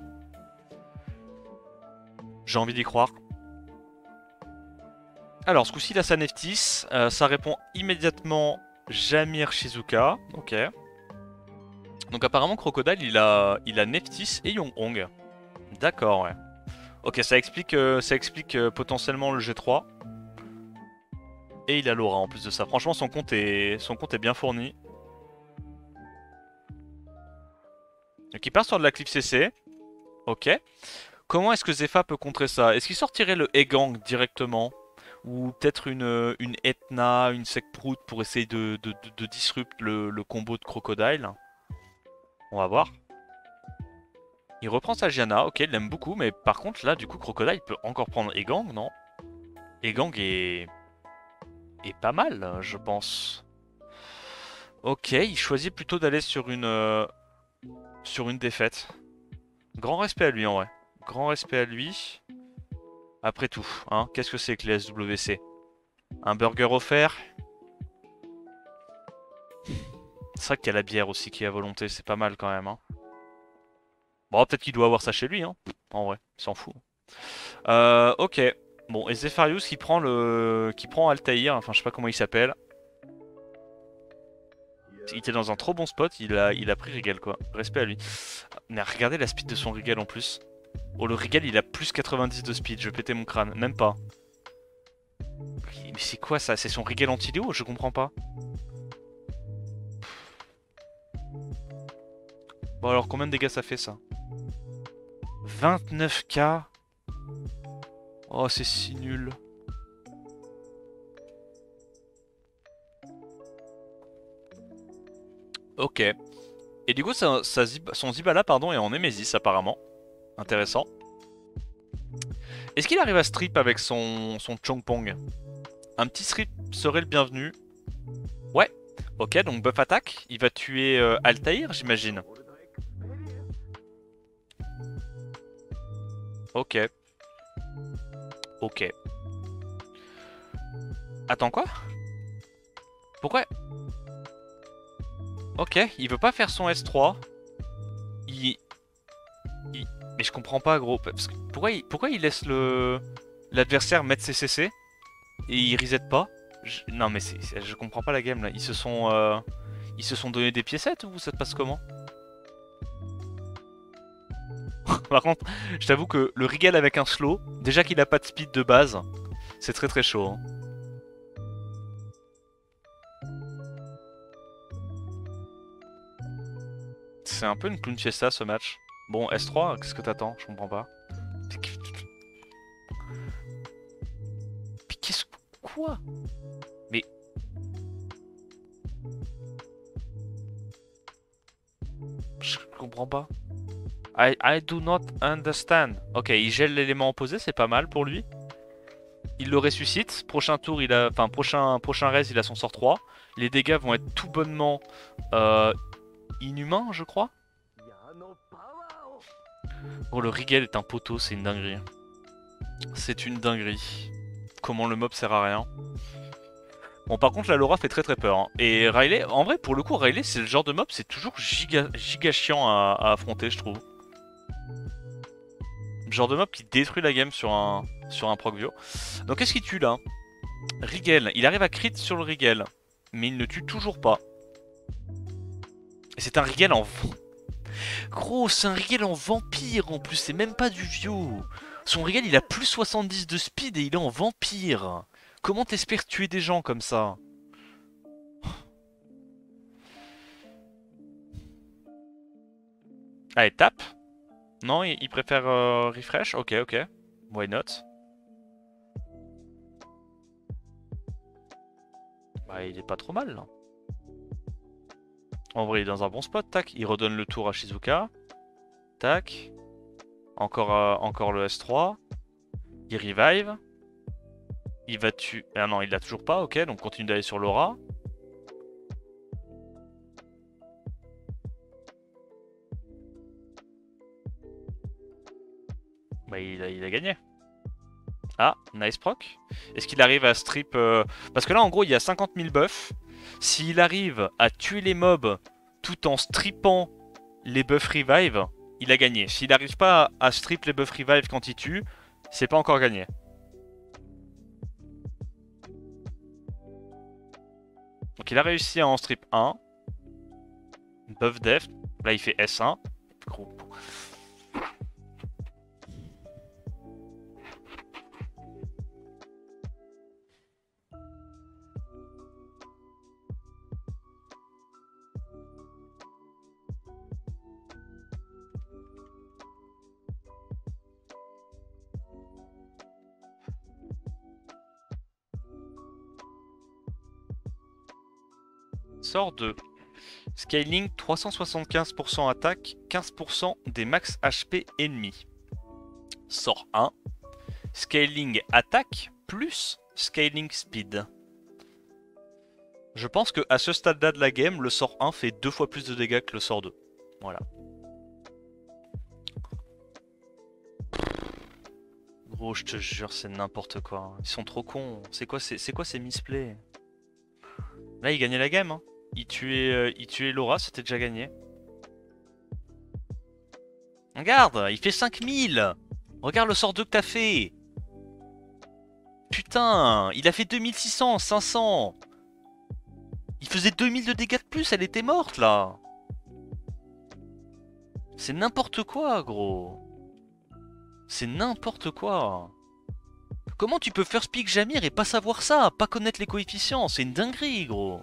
J'ai envie d'y croire. Alors ce coup-ci il a sa Neftis, ça répond immédiatement Jamir Shizuka, ok. Donc apparemment Crocodile il a Neftis et Yonghong. D'accord ouais. Ok ça explique potentiellement le G3. Et il a Laura en plus de ça. Franchement son compte est bien fourni. Donc il part sur de la Cliff CC. Ok. Comment est-ce que Zepha peut contrer ça? Est-ce qu'il sortirait le Egang directement? Ou peut-être une Etna, une Sekprout pour essayer de disrupt le combo de Crocodile? On va voir. Il reprend sa Gianna, ok, il l'aime beaucoup, mais par contre là du coup Crocodile peut encore prendre Egang, non? Egang est pas mal, je pense. Ok, il choisit plutôt d'aller sur une défaite. Grand respect à lui en vrai. Grand respect à lui. Après tout, hein, qu'est-ce que c'est que les SWC? Un burger offert. C'est vrai qu'il y a la bière aussi qui est à volonté, c'est pas mal quand même. Hein. Bon, peut-être qu'il doit avoir ça chez lui, hein. En vrai, il s'en fout. Ok. Bon, et Zefarius qui prend Altaïr, enfin je sais pas comment il s'appelle. Il était dans un trop bon spot, il a pris Rigel quoi. Respect à lui. Mais regardez la speed de son Rigel en plus. Oh le Rigel il a plus 90 de speed, je vais péter mon crâne, même pas. Mais c'est quoi ça? C'est son Rigel anti-Léo? Je comprends pas. Bon alors combien de dégâts ça fait ça? 29k. Oh c'est si nul. Ok. Et du coup son Zibala pardon est en Nemesis apparemment. Intéressant. Est-ce qu'il arrive à strip avec son Chongpong? Un petit strip serait le bienvenu. Ouais. Ok donc buff attaque. Il va tuer Altaïr j'imagine. Ok. Ok. Attends quoi? Pourquoi? Ok, il veut pas faire son S3. Il... Mais je comprends pas gros. Parce que pourquoi il laisse l'adversaire mettre ses CC et il reset pas? Non mais je comprends pas la game là. Ils se sont donné des piécettes ou ça se passe comment? Par contre, je t'avoue que le Rigel avec un slow, déjà qu'il a pas de speed de base, c'est très chaud. Hein. C'est un peu une clown fiesta ce match. Bon, S3, qu'est-ce que t'attends? Je comprends pas. Mais qu'est-ce... Quoi? Mais... Je comprends pas. I do not understand. Ok, il gèle l'élément opposé, c'est pas mal pour lui. Il le ressuscite. Prochain tour, enfin prochain raise, il a son sort 3. Les dégâts vont être tout bonnement inhumains, je crois. Oh, le Rigel est un poteau, c'est une dinguerie. C'est une dinguerie. Comment le mob sert à rien. Bon, par contre, la Laura fait très peur. Hein. Et Riley, en vrai, pour le coup, Riley, c'est le genre de mob, c'est toujours giga chiant à affronter, je trouve. Le genre de mob qui détruit la game sur un proc-vio. Donc, qu'est-ce qu'il tue là? Rigel, il arrive à crit sur le Rigel. Mais il ne tue toujours pas. Et c'est un Rigel en... Gros, c'est un Rigel en vampire en plus, c'est même pas du Vio. Son Rigel, il a plus 70 de speed et il est en vampire. Comment t'espères tuer des gens comme ça? Allez, tape. Non, il préfère refresh. Ok. Why not? Bah, il est pas trop mal, là. En vrai, il est dans un bon spot. Tac, il redonne le tour à Shizuka. Tac. Encore le S3. Il revive. Il va tuer... Ah non, il l'a toujours pas, ok. Donc continue d'aller sur Laura. Bah il a gagné. Ah, nice proc. Est-ce qu'il arrive à strip parce que là en gros il y a 50 000 buffs. S'il arrive à tuer les mobs tout en strippant les buffs revive, il a gagné. S'il n'arrive pas à strip les buffs revive quand il tue, c'est pas encore gagné. Donc il a réussi à en strip 1. Buff def. Là il fait S1. Gros. Sort 2. Scaling 375% attaque, 15% des max HP ennemis. Sort 1. Scaling attaque plus scaling speed. Je pense que à ce stade-là de la game, le sort 1 fait 2 fois plus de dégâts que le sort 2. Voilà. Gros, je te jure, c'est n'importe quoi. Ils sont trop cons. C'est quoi ces misplays? Là, il gagnait la game. Hein. Il tuait Laura, c'était déjà gagné. Regarde, il fait 5000. Regarde le sort 2 que t'as fait. Putain, il a fait 2600, 500. Il faisait 2000 de dégâts de plus, elle était morte là. C'est n'importe quoi, gros. C'est n'importe quoi. Comment tu peux first pick Jamir et pas savoir ça, pas connaître les coefficients? C'est une dinguerie, gros.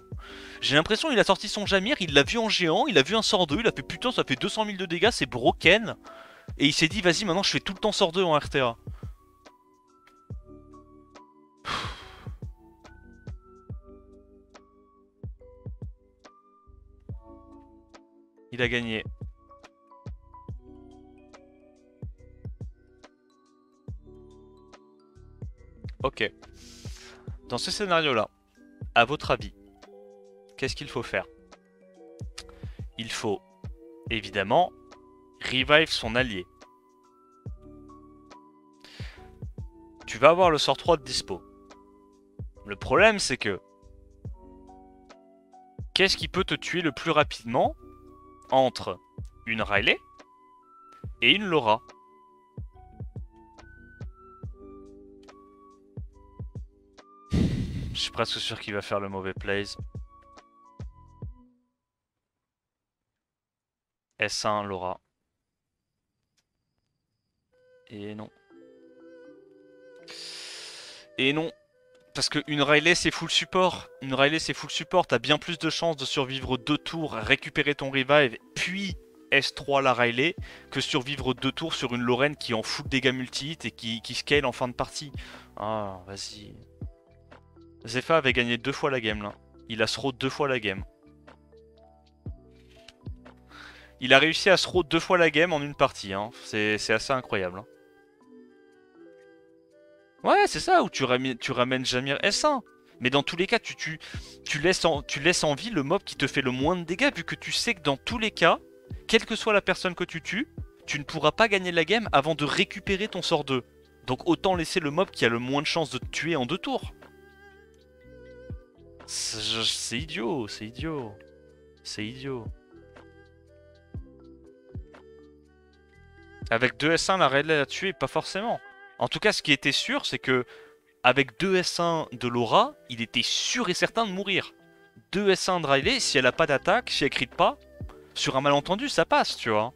J'ai l'impression qu'il a sorti son Jamir, il l'a vu en géant, il a vu un sort 2, il a fait putain ça fait 200 000 de dégâts, c'est broken. Et il s'est dit vas-y maintenant je fais tout le temps sort 2 en RTA. Il a gagné. Ok. Dans ce scénario-là, à votre avis, qu'est-ce qu'il faut faire? Il faut, évidemment, revive son allié. Tu vas avoir le sort 3 de dispo. Le problème, c'est que... Qu'est-ce qui peut te tuer le plus rapidement entre une Riley et une Laura? Je suis presque sûr qu'il va faire le mauvais plays. S1, Laura. Et non. Et non. Parce qu'une Riley c'est full support. Une Riley c'est full support. T'as bien plus de chances de survivre 2 tours, récupérer ton revive, puis S3 la Riley, que survivre 2 tours sur une Lorraine qui en fout dégâts multi-hit et qui scale en fin de partie. Ah, vas-y. Zepha avait gagné 2 fois la game là. Il a throw 2 fois la game. Il a réussi à throw 2 fois la game en une partie. Hein. C'est assez incroyable. Hein. Ouais, c'est ça, où tu ramènes Jamir S1. Mais dans tous les cas, tu laisses en vie le mob qui te fait le moins de dégâts, vu que tu sais que dans tous les cas, quelle que soit la personne que tu tues, tu ne pourras pas gagner la game avant de récupérer ton sort 2. Donc autant laisser le mob qui a le moins de chances de te tuer en 2 tours. C'est idiot, c'est idiot. C'est idiot. Avec 2 S1, la Riley l'a tué, pas forcément. En tout cas, ce qui était sûr, c'est que avec 2 S1 de Laura, il était sûr et certain de mourir. 2 S1 de Riley, si elle a pas d'attaque, si elle crit pas, sur un malentendu, ça passe, tu vois.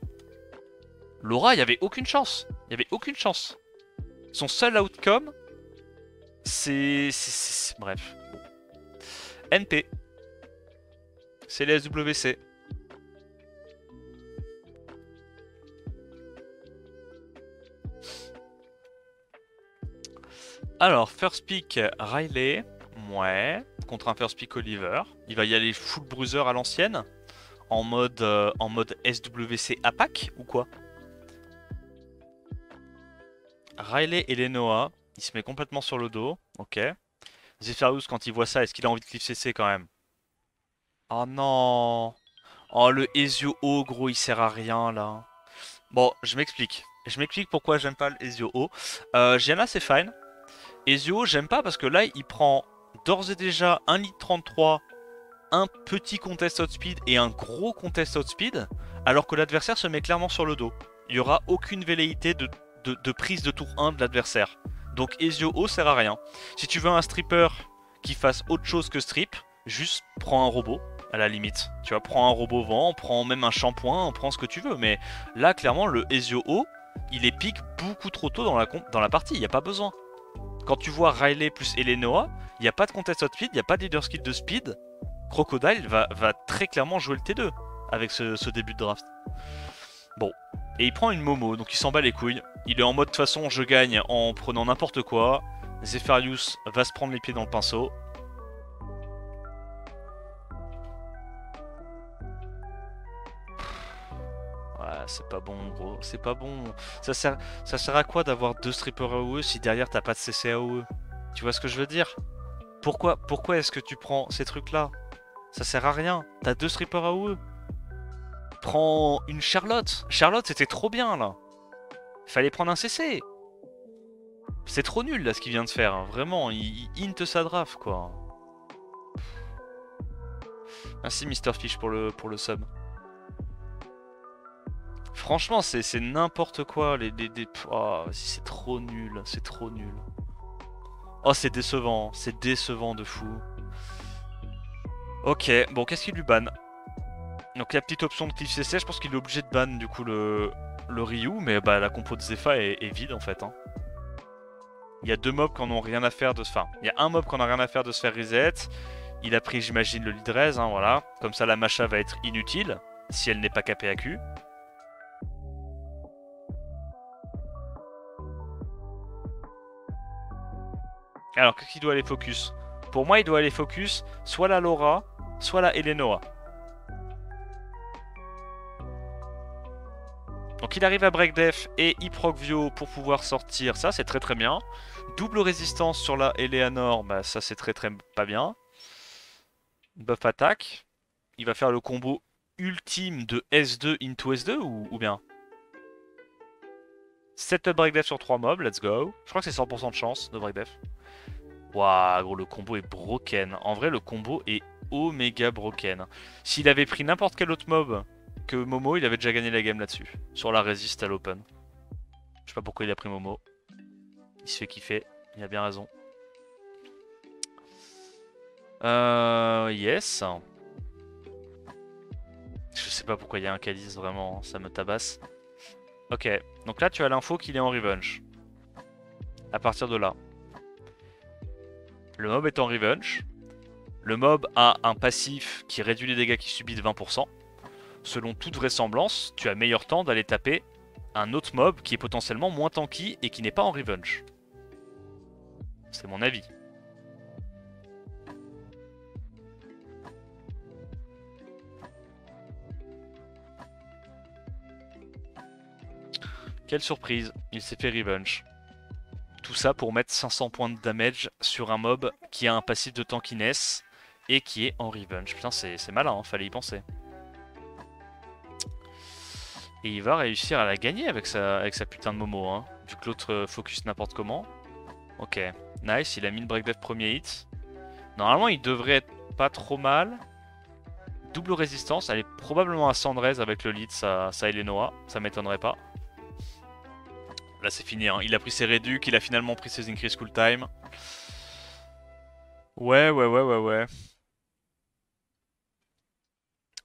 Laura, il y avait aucune chance. Il y avait aucune chance. Son seul outcome, c'est... Bref. Bon. NP. C'est les SWC. Alors, first pick Riley. Ouais. Contre un first pick Oliver. Il va y aller full bruiser à l'ancienne. En mode SWC APAC ou quoi? Riley et Lenoa. Il se met complètement sur le dos. Ok. Zephyrus, quand il voit ça, est-ce qu'il a envie de cliff CC quand même? Oh non. Oh, le Ezio O, gros, il sert à rien là. Bon, je m'explique. Je m'explique pourquoi j'aime pas l'Ezio O. Gianna c'est fine. Ezio j'aime pas parce que là il prend d'ores et déjà 1 litre 33, un petit contest outspeed et un gros contest outspeed, alors que l'adversaire se met clairement sur le dos. Il n'y aura aucune velléité de prise de tour 1 de l'adversaire. Donc Ezio O sert à rien. Si tu veux un stripper qui fasse autre chose que strip, juste prends un robot, à la limite. Tu vois, prends un robot vent, prends même un shampoing, prends ce que tu veux. Mais là, clairement, le Ezio O, il est pique beaucoup trop tôt dans la partie, il n'y a pas besoin. Quand tu vois Riley plus Eleanoa, il n'y a pas de contest outspeed, il n'y a pas de leader skill de speed. Crocodile va très clairement jouer le T2 avec ce début de draft. Bon, et il prend une Momo, donc il s'en bat les couilles. Il est en mode de toute façon je gagne en prenant n'importe quoi. Zepharius va se prendre les pieds dans le pinceau. Ouais, c'est pas bon gros, c'est pas bon. Ça sert à quoi d'avoir 2 strippers AOE si derrière t'as pas de CC AOE? Tu vois ce que je veux dire? Pourquoi est-ce que tu prends ces trucs là? Ça sert à rien, t'as 2 strippers AOE. Prends une Charlotte. Charlotte c'était trop bien là. Fallait prendre un CC. C'est trop nul là ce qu'il vient de faire, hein. Vraiment, il int sa draft quoi. Merci Mr Fish pour le sub. Franchement c'est n'importe quoi, oh, c'est trop nul, c'est trop nul. Oh c'est décevant de fou. Ok, bon qu'est-ce qu'il lui banne? Donc la petite option de cliff CC, je pense qu'il est obligé de ban du coup le Ryu, mais bah la compo de Zepha est vide en fait. Hein. Il y a 2 mobs qui en ont rien à faire de se... Enfin, il y a un mob qui en a rien à faire de se faire reset. Il a pris j'imagine le Lidrez, hein, voilà. Comme ça la Masha va être inutile, si elle n'est pas KPAQ. Alors qu'est-ce qu'il doit aller focus? Pour moi il doit aller focus soit la Laura, soit la Eleanoa. Donc il arrive à Break Def et il proc Vio pour pouvoir sortir, ça c'est très bien. Double résistance sur la Eleanor, bah ça c'est très pas bien. Buff attaque. Il va faire le combo ultime de S2 into S2 ou bien? Setup Break Def sur 3 mobs, let's go. Je crois que c'est 100% de chance de Break Def. Waouh gros, le combo est broken. En vrai le combo est oméga broken. S'il avait pris n'importe quel autre mob que Momo, il avait déjà gagné la game là-dessus. Sur la résiste à l'open. Je sais pas pourquoi il a pris Momo. Il se fait kiffer, il a bien raison. Yes. Je sais pas pourquoi il y a un Calice, vraiment, ça me tabasse. Ok, donc là tu as l'info qu'il est en revenge. À partir de là. Le mob est en revenge. Le mob a un passif qui réduit les dégâts qu'il subit de 20%. Selon toute vraisemblance, tu as meilleur temps d'aller taper un autre mob qui est potentiellement moins tanky et qui n'est pas en revenge. C'est mon avis. Quelle surprise, il s'est fait revenge. Tout ça pour mettre 500 points de damage sur un mob qui a un passif de tankiness et qui est en revenge. Putain, c'est malin, hein, fallait y penser. Et il va réussir à la gagner avec sa putain de Momo, hein, vu que l'autre focus n'importe comment. Ok, nice, il a mis le break death premier hit. Normalement, il devrait être pas trop mal. Double résistance, elle est probablement à Sandrez avec le lead, ça Eleanoa, ça m'étonnerait pas. Là c'est fini, hein. Il a pris ses réducs, il a finalement pris ses increase cool time. Ouais.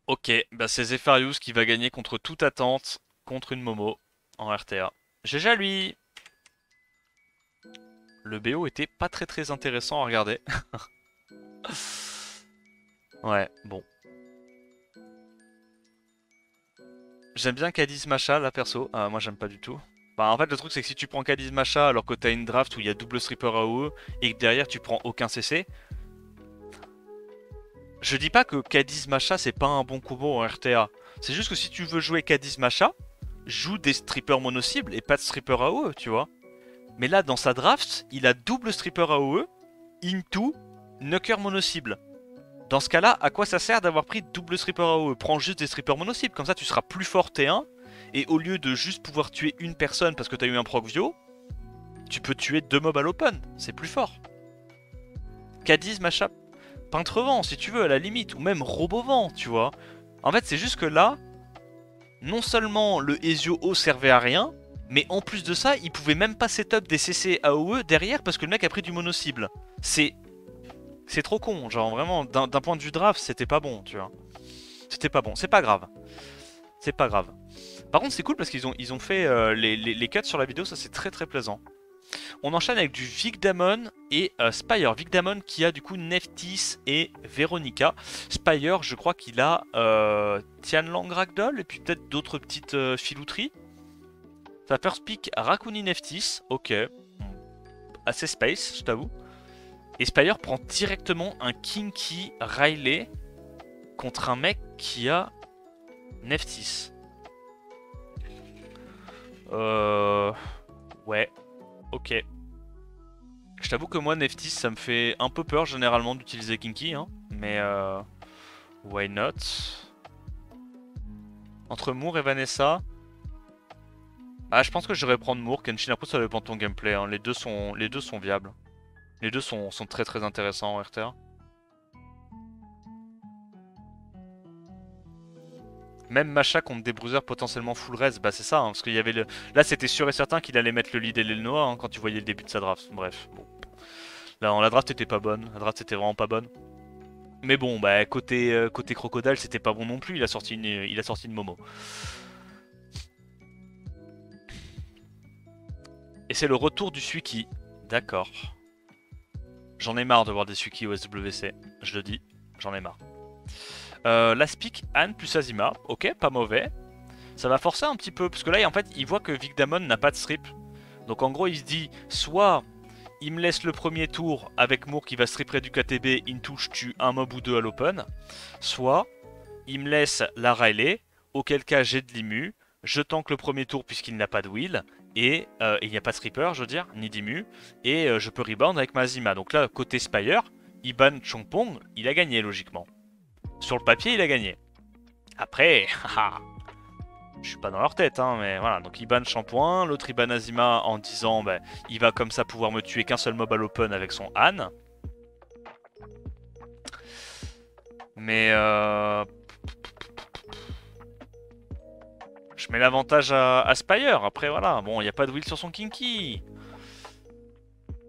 Ok, bah c'est Zepharius qui va gagner contre toute attente, contre une Momo en RTA. GG à lui. Le BO était pas très intéressant à regarder. Ouais, bon. J'aime bien Cadiz Macha là perso, moi j'aime pas du tout. Bah en fait le truc c'est que si tu prends Cadiz Macha alors que t'as une draft où il y a double stripper AOE et que derrière tu prends aucun CC. Je dis pas que Cadiz Macha c'est pas un bon combo en RTA. C'est juste que si tu veux jouer Cadiz Macha, joue des strippers mono-cibles et pas de stripper AOE, tu vois. Mais là dans sa draft, il a double stripper AOE into Nucker mono-cible. Dans ce cas-là, à quoi ça sert d'avoir pris double stripper AOE? Prends juste des strippers mono-cibles, comme ça tu seras plus fort T1 Et au lieu de juste pouvoir tuer une personne parce que t'as eu un proc Vio, tu peux tuer 2 mobs à l'open, c'est plus fort. Cadiz, Mashup, Peintre Vent si tu veux à la limite, ou même Robovent, tu vois. En fait c'est juste que là, non seulement le Ezio O servait à rien, mais en plus de ça, il pouvait même pas setup des CC AOE derrière parce que le mec a pris du mono-cible. C'est trop con, genre vraiment, d'un point de vue draft, c'était pas bon, tu vois. C'était pas bon, c'est pas grave. C'est pas grave. Par contre, c'est cool parce qu'ils ont fait les cuts sur la vidéo, ça c'est très très plaisant. On enchaîne avec du Vigdamon et Spire. Vigdamon qui a du coup Neftis et Veronica. Spire, je crois qu'il a Tianlang Ragdoll et puis peut-être d'autres petites filouteries. Sa first pick Rakuni Neftis, ok. Assez space, je t'avoue. Et Spire prend directement un Kinky Riley contre un mec qui a Neftis. Ouais, ok. Je t'avoue que moi, Neftis, ça me fait un peu peur généralement d'utiliser Kinky, hein. Mais why not? Entre Moore et Vanessa. Ah, je pense que je vais prendre Moore. Kenshin, après ça dépend de ton gameplay, hein. Les deux sont viables. Les deux sont très très intéressants en RTR. Même Masha contre des bruisers potentiellement full res, bah c'est ça, hein, parce qu'il y avait le... Là c'était sûr et certain qu'il allait mettre le lead et l'Elnoa hein, quand tu voyais le début de sa draft. Bref, bon. Là, la draft était pas bonne, la draft était vraiment pas bonne. Mais bon, bah côté Crocodile, c'était pas bon non plus, il a sorti une Momo. Et c'est le retour du Suiki. D'accord. J'en ai marre de voir des Suiki au SWC, je le dis, j'en ai marre. L'Aspic, Anne plus Azima, ok, pas mauvais. Ça va forcer un petit peu, parce que là en fait il voit que Vigdamon n'a pas de strip. Donc en gros il se dit, soit il me laisse le premier tour avec Moore qui va stripper du KTB, in touche tue un mob ou deux à l'open. Soit il me laisse la Riley, auquel cas j'ai de l'immu, je tank le premier tour puisqu'il n'a pas de will, et il n'y a pas de stripper je veux dire, ni d'immu, et je peux rebound avec ma Azima. Donc là côté Spire, il ban Chongpong, il a gagné logiquement. Sur le papier il a gagné. Après, haha. Je suis pas dans leur tête, hein, mais voilà. Donc, il ban Shampoing, l'autre il ban Azima en disant bah, il va comme ça pouvoir me tuer qu'un seul mob à l'open avec son Han. Mais je mets l'avantage à Spire. Après, voilà. Bon, il n'y a pas de will sur son Kinky.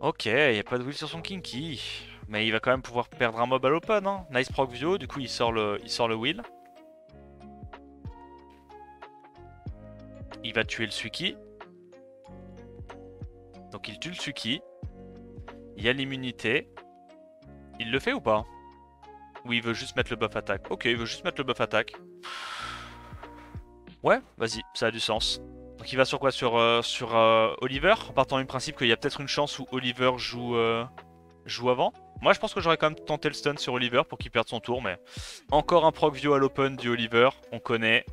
Ok, il n'y a pas de will sur son Kinky. Mais il va quand même pouvoir perdre un mob à l'open. Hein. Nice proc Vio, du coup, il sort le will. Il va tuer le Suiki. Donc il tue le Suiki. Il y a l'immunité. Il le fait ou pas? Ou il veut juste mettre le buff attaque? Ok, il veut juste mettre le buff attaque. Ouais, vas-y, ça a du sens. Donc il va sur quoi? Sur Oliver, en partant du principe qu'il y a peut-être une chance où Oliver joue avant. Moi je pense que j'aurais quand même tenté le stun sur Oliver pour qu'il perde son tour, mais encore un proc Vio à l'open du Oliver, on connaît.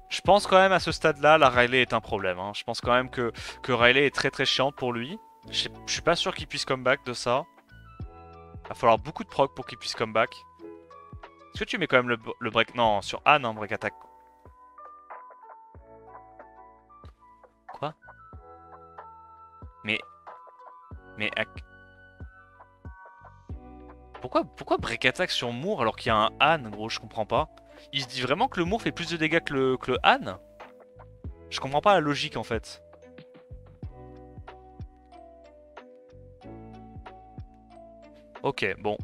Je pense quand même à ce stade-là, la Riley est un problème. Hein. Je pense quand même que Riley est très très chiante pour lui. Je suis pas sûr qu'il puisse comeback de ça. Il va falloir beaucoup de proc pour qu'il puisse comeback. Est-ce que tu mets quand même le break... Non, sur Anne, hein, break attack. Quoi? Mais... Pourquoi break attack sur Moore alors qu'il y a un Han, gros, je comprends pas. Il se dit vraiment que le Moore fait plus de dégâts que le Han? Je comprends pas la logique en fait. Ok, bon.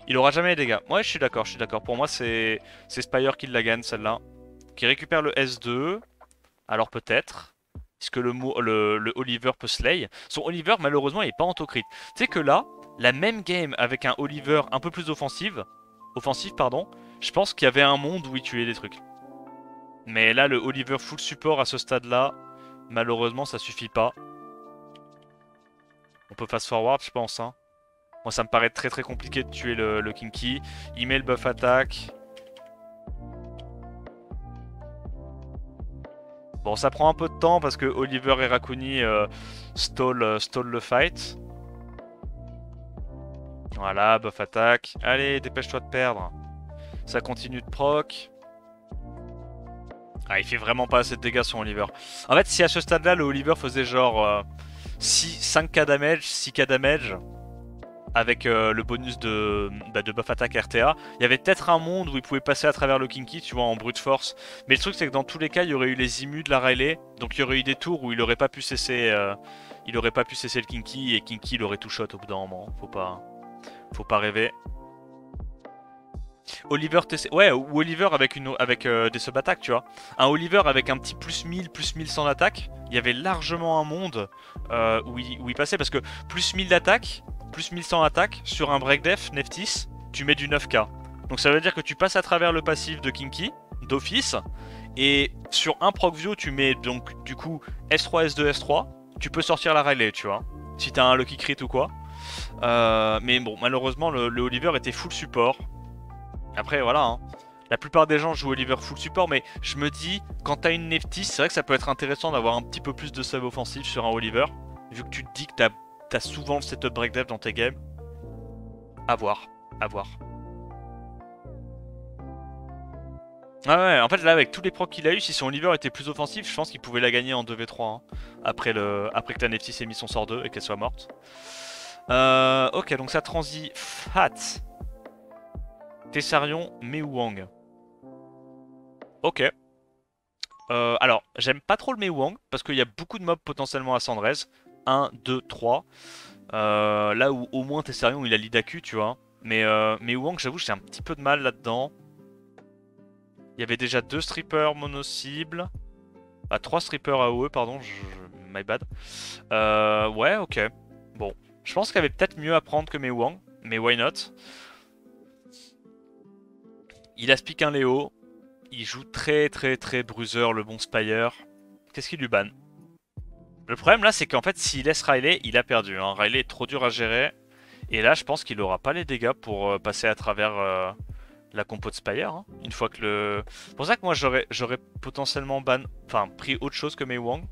Il aura jamais les dégâts. Ouais, je suis d'accord, je suis d'accord. Pour moi, c'est Spire qui la gagne celle-là. Qui récupère le S2. Alors peut-être. Est-ce que le Oliver peut slay? Son Oliver, malheureusement, il est pas en crit. Tu sais que là, la même game avec un Oliver un peu plus offensif, pardon, je pense qu'il y avait un monde où il tuait des trucs. Mais là, le Oliver full support à ce stade-là, malheureusement, ça suffit pas. On peut fast forward, je pense. Hein. Moi, ça me paraît très très compliqué de tuer le Kinky. Il met le buff attaque. Bon, ça prend un peu de temps parce que Oliver et Rakuni stall le fight. Voilà, buff attaque. Allez, dépêche-toi de perdre. Ça continue de proc. Ah, il fait vraiment pas assez de dégâts sur Oliver. En fait, si à ce stade-là, le Oliver faisait genre 5k damage, 6k damage, avec le bonus de buff attaque RTA, il y avait peut-être un monde où il pouvait passer à travers le Kinky, tu vois, en brute force. Mais le truc, c'est que dans tous les cas, il y aurait eu les immus de la Riley, donc il y aurait eu des tours où il aurait pas pu cesser, le Kinky, et Kinky, il aurait tout shot au bout d'un moment. Faut pas rêver. Oliver TC... Ouais, ou Oliver avec des sub-attaques, tu vois. Un Oliver avec un petit plus 1100 d'attaque, il y avait largement un monde où il passait, parce que plus 1000 d'attaque, plus 1100 d'attaque, sur un break def, Neftis, tu mets du 9k. Donc ça veut dire que tu passes à travers le passif de Kinky, d'office, et sur un proc view, tu mets donc du coup S3, S2, S3, tu peux sortir la Riley, tu vois. Si t'as un lucky crit ou quoi. Mais bon, malheureusement, le Oliver était full support. Après, voilà, hein. La plupart des gens jouent Oliver full support, mais je me dis, quand t'as une Neftis, c'est vrai que ça peut être intéressant d'avoir un petit peu plus de save offensif sur un Oliver, vu que tu te dis que t'as souvent le setup break dev dans tes games. À voir, à voir. Ah ouais, en fait là, avec tous les procs qu'il a eu, si son Oliver était plus offensif, je pense qu'il pouvait la gagner en 2v3, hein, après que ta Neftis ait mis son sort 2 et qu'elle soit morte. Ok, donc ça transit Fat. Tessarion, Mewang. Ok. Alors, j'aime pas trop le Mewang parce qu'il y a beaucoup de mobs potentiellement à Sandrez. 1, 2, 3. Là où au moins Tessarion il a l'Idaku, tu vois. Mais Mewang, j'avoue, j'ai un petit peu de mal là-dedans. Il y avait déjà 2 strippers mono-cibles. Ah, 3 strippers AOE, pardon, my bad. Ouais, ok. Bon, je pense qu'il y avait peut-être mieux à prendre que Mewang, mais why not? Il aspique un Léo. Il joue très bruiser, le bon Spire. Qu'est-ce qu'il lui banne? Le problème là, c'est qu'en fait, s'il laisse Riley, il a perdu. Hein. Riley est trop dur à gérer. Et là, je pense qu'il aura pas les dégâts pour passer à travers la compo de Spire. Hein. Une fois que le... C'est pour ça que moi, j'aurais potentiellement pris autre chose que Mewang.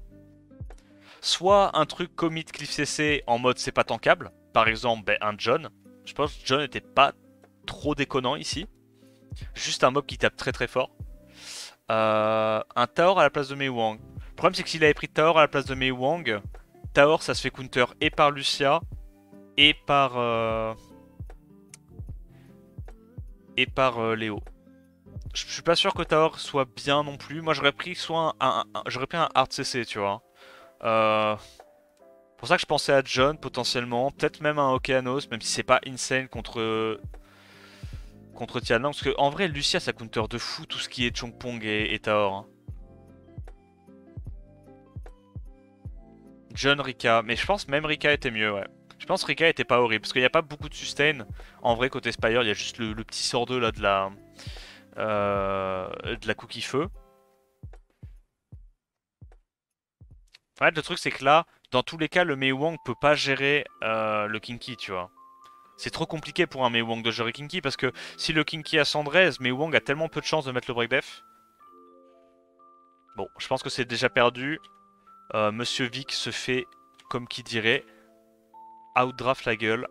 Soit un truc commit Cliff CC en mode c'est pas tankable. Par exemple, un John. Je pense que John n'était pas trop déconnant ici. Juste un mob qui tape très fort. Un Taor à la place de Mewang. Le problème c'est que s'il avait pris Taor à la place de Mewang, Taor ça se fait counter et par Lucia et par Léo. Je suis pas sûr que Taor soit bien non plus. Moi j'aurais pris soit j'aurais pris un hard CC, tu vois. Pour ça que je pensais à John potentiellement, peut-être même un Okeanos, même si c'est pas insane contre Tianlang, parce que en vrai Lucia ça counter de fou tout ce qui est Chongpong et Taor. Hein. John, Rika, mais je pense même Rika était mieux, ouais. Je pense Rika était pas horrible, parce qu'il n'y a pas beaucoup de sustain. En vrai, côté Spire, il y a juste le petit sort 2 là de la cookie feu. En fait, le truc c'est que là, dans tous les cas, le Mewang peut pas gérer le Kinky, tu vois. C'est trop compliqué pour un Mewang de gérer Kinky, parce que si le Kinky a Sandrez, Mewang a tellement peu de chances de mettre le break def. Bon, je pense que c'est déjà perdu. Monsieur Vic se fait, comme qui dirait, outdraft la gueule.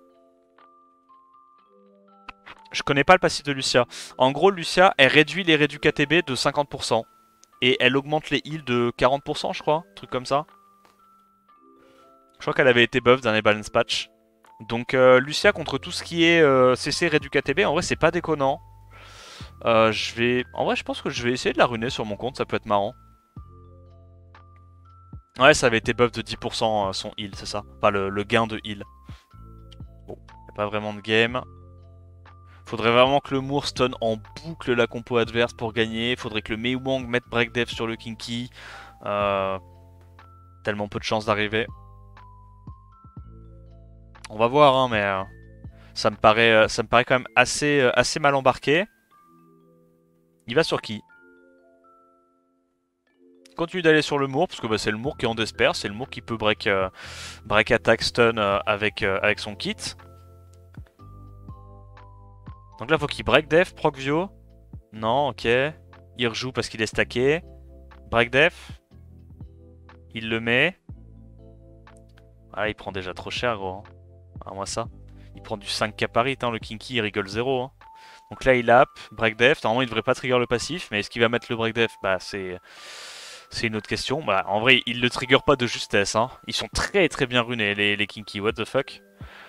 Je connais pas le passif de Lucia. En gros, Lucia, elle réduit les réduits KTB de 50%. Et elle augmente les heals de 40%, je crois. Un truc comme ça. Je crois qu'elle avait été buff dans les balance patch. Donc Lucia contre tout ce qui est CC réduit KTB, en vrai, c'est pas déconnant. En vrai, je pense que je vais essayer de la runer sur mon compte, ça peut être marrant. Ouais, ça avait été buff de 10% son heal, c'est ça. Enfin, le gain de heal. Bon, y a pas vraiment de game. Faudrait vraiment que le Moore stun en boucle la compo adverse pour gagner. Faudrait que le Mewang mette break dev sur le Kinky. Tellement peu de chances d'arriver. On va voir, hein, mais ça me paraît quand même assez mal embarqué. Il va sur qui? Il continue d'aller sur le Moore, parce que bah, c'est le Moore qui en désespère. C'est le Moore qui peut break attack stun avec son kit. Donc là, faut qu'il break def, proc vio. Non, ok. Il rejoue parce qu'il est stacké. Break def. Il le met. Ah, il prend déjà trop cher, gros. Ah, moi ça. Il prend du 5k par hit, hein. Le Kinky, il rigole 0. Hein. Donc là il app, break def, normalement il devrait pas trigger le passif, mais est-ce qu'il va mettre le break def? Bah c'est une autre question. Bah en vrai il le trigger pas de justesse, hein. Ils sont très très bien runés les Kinky, what the fuck.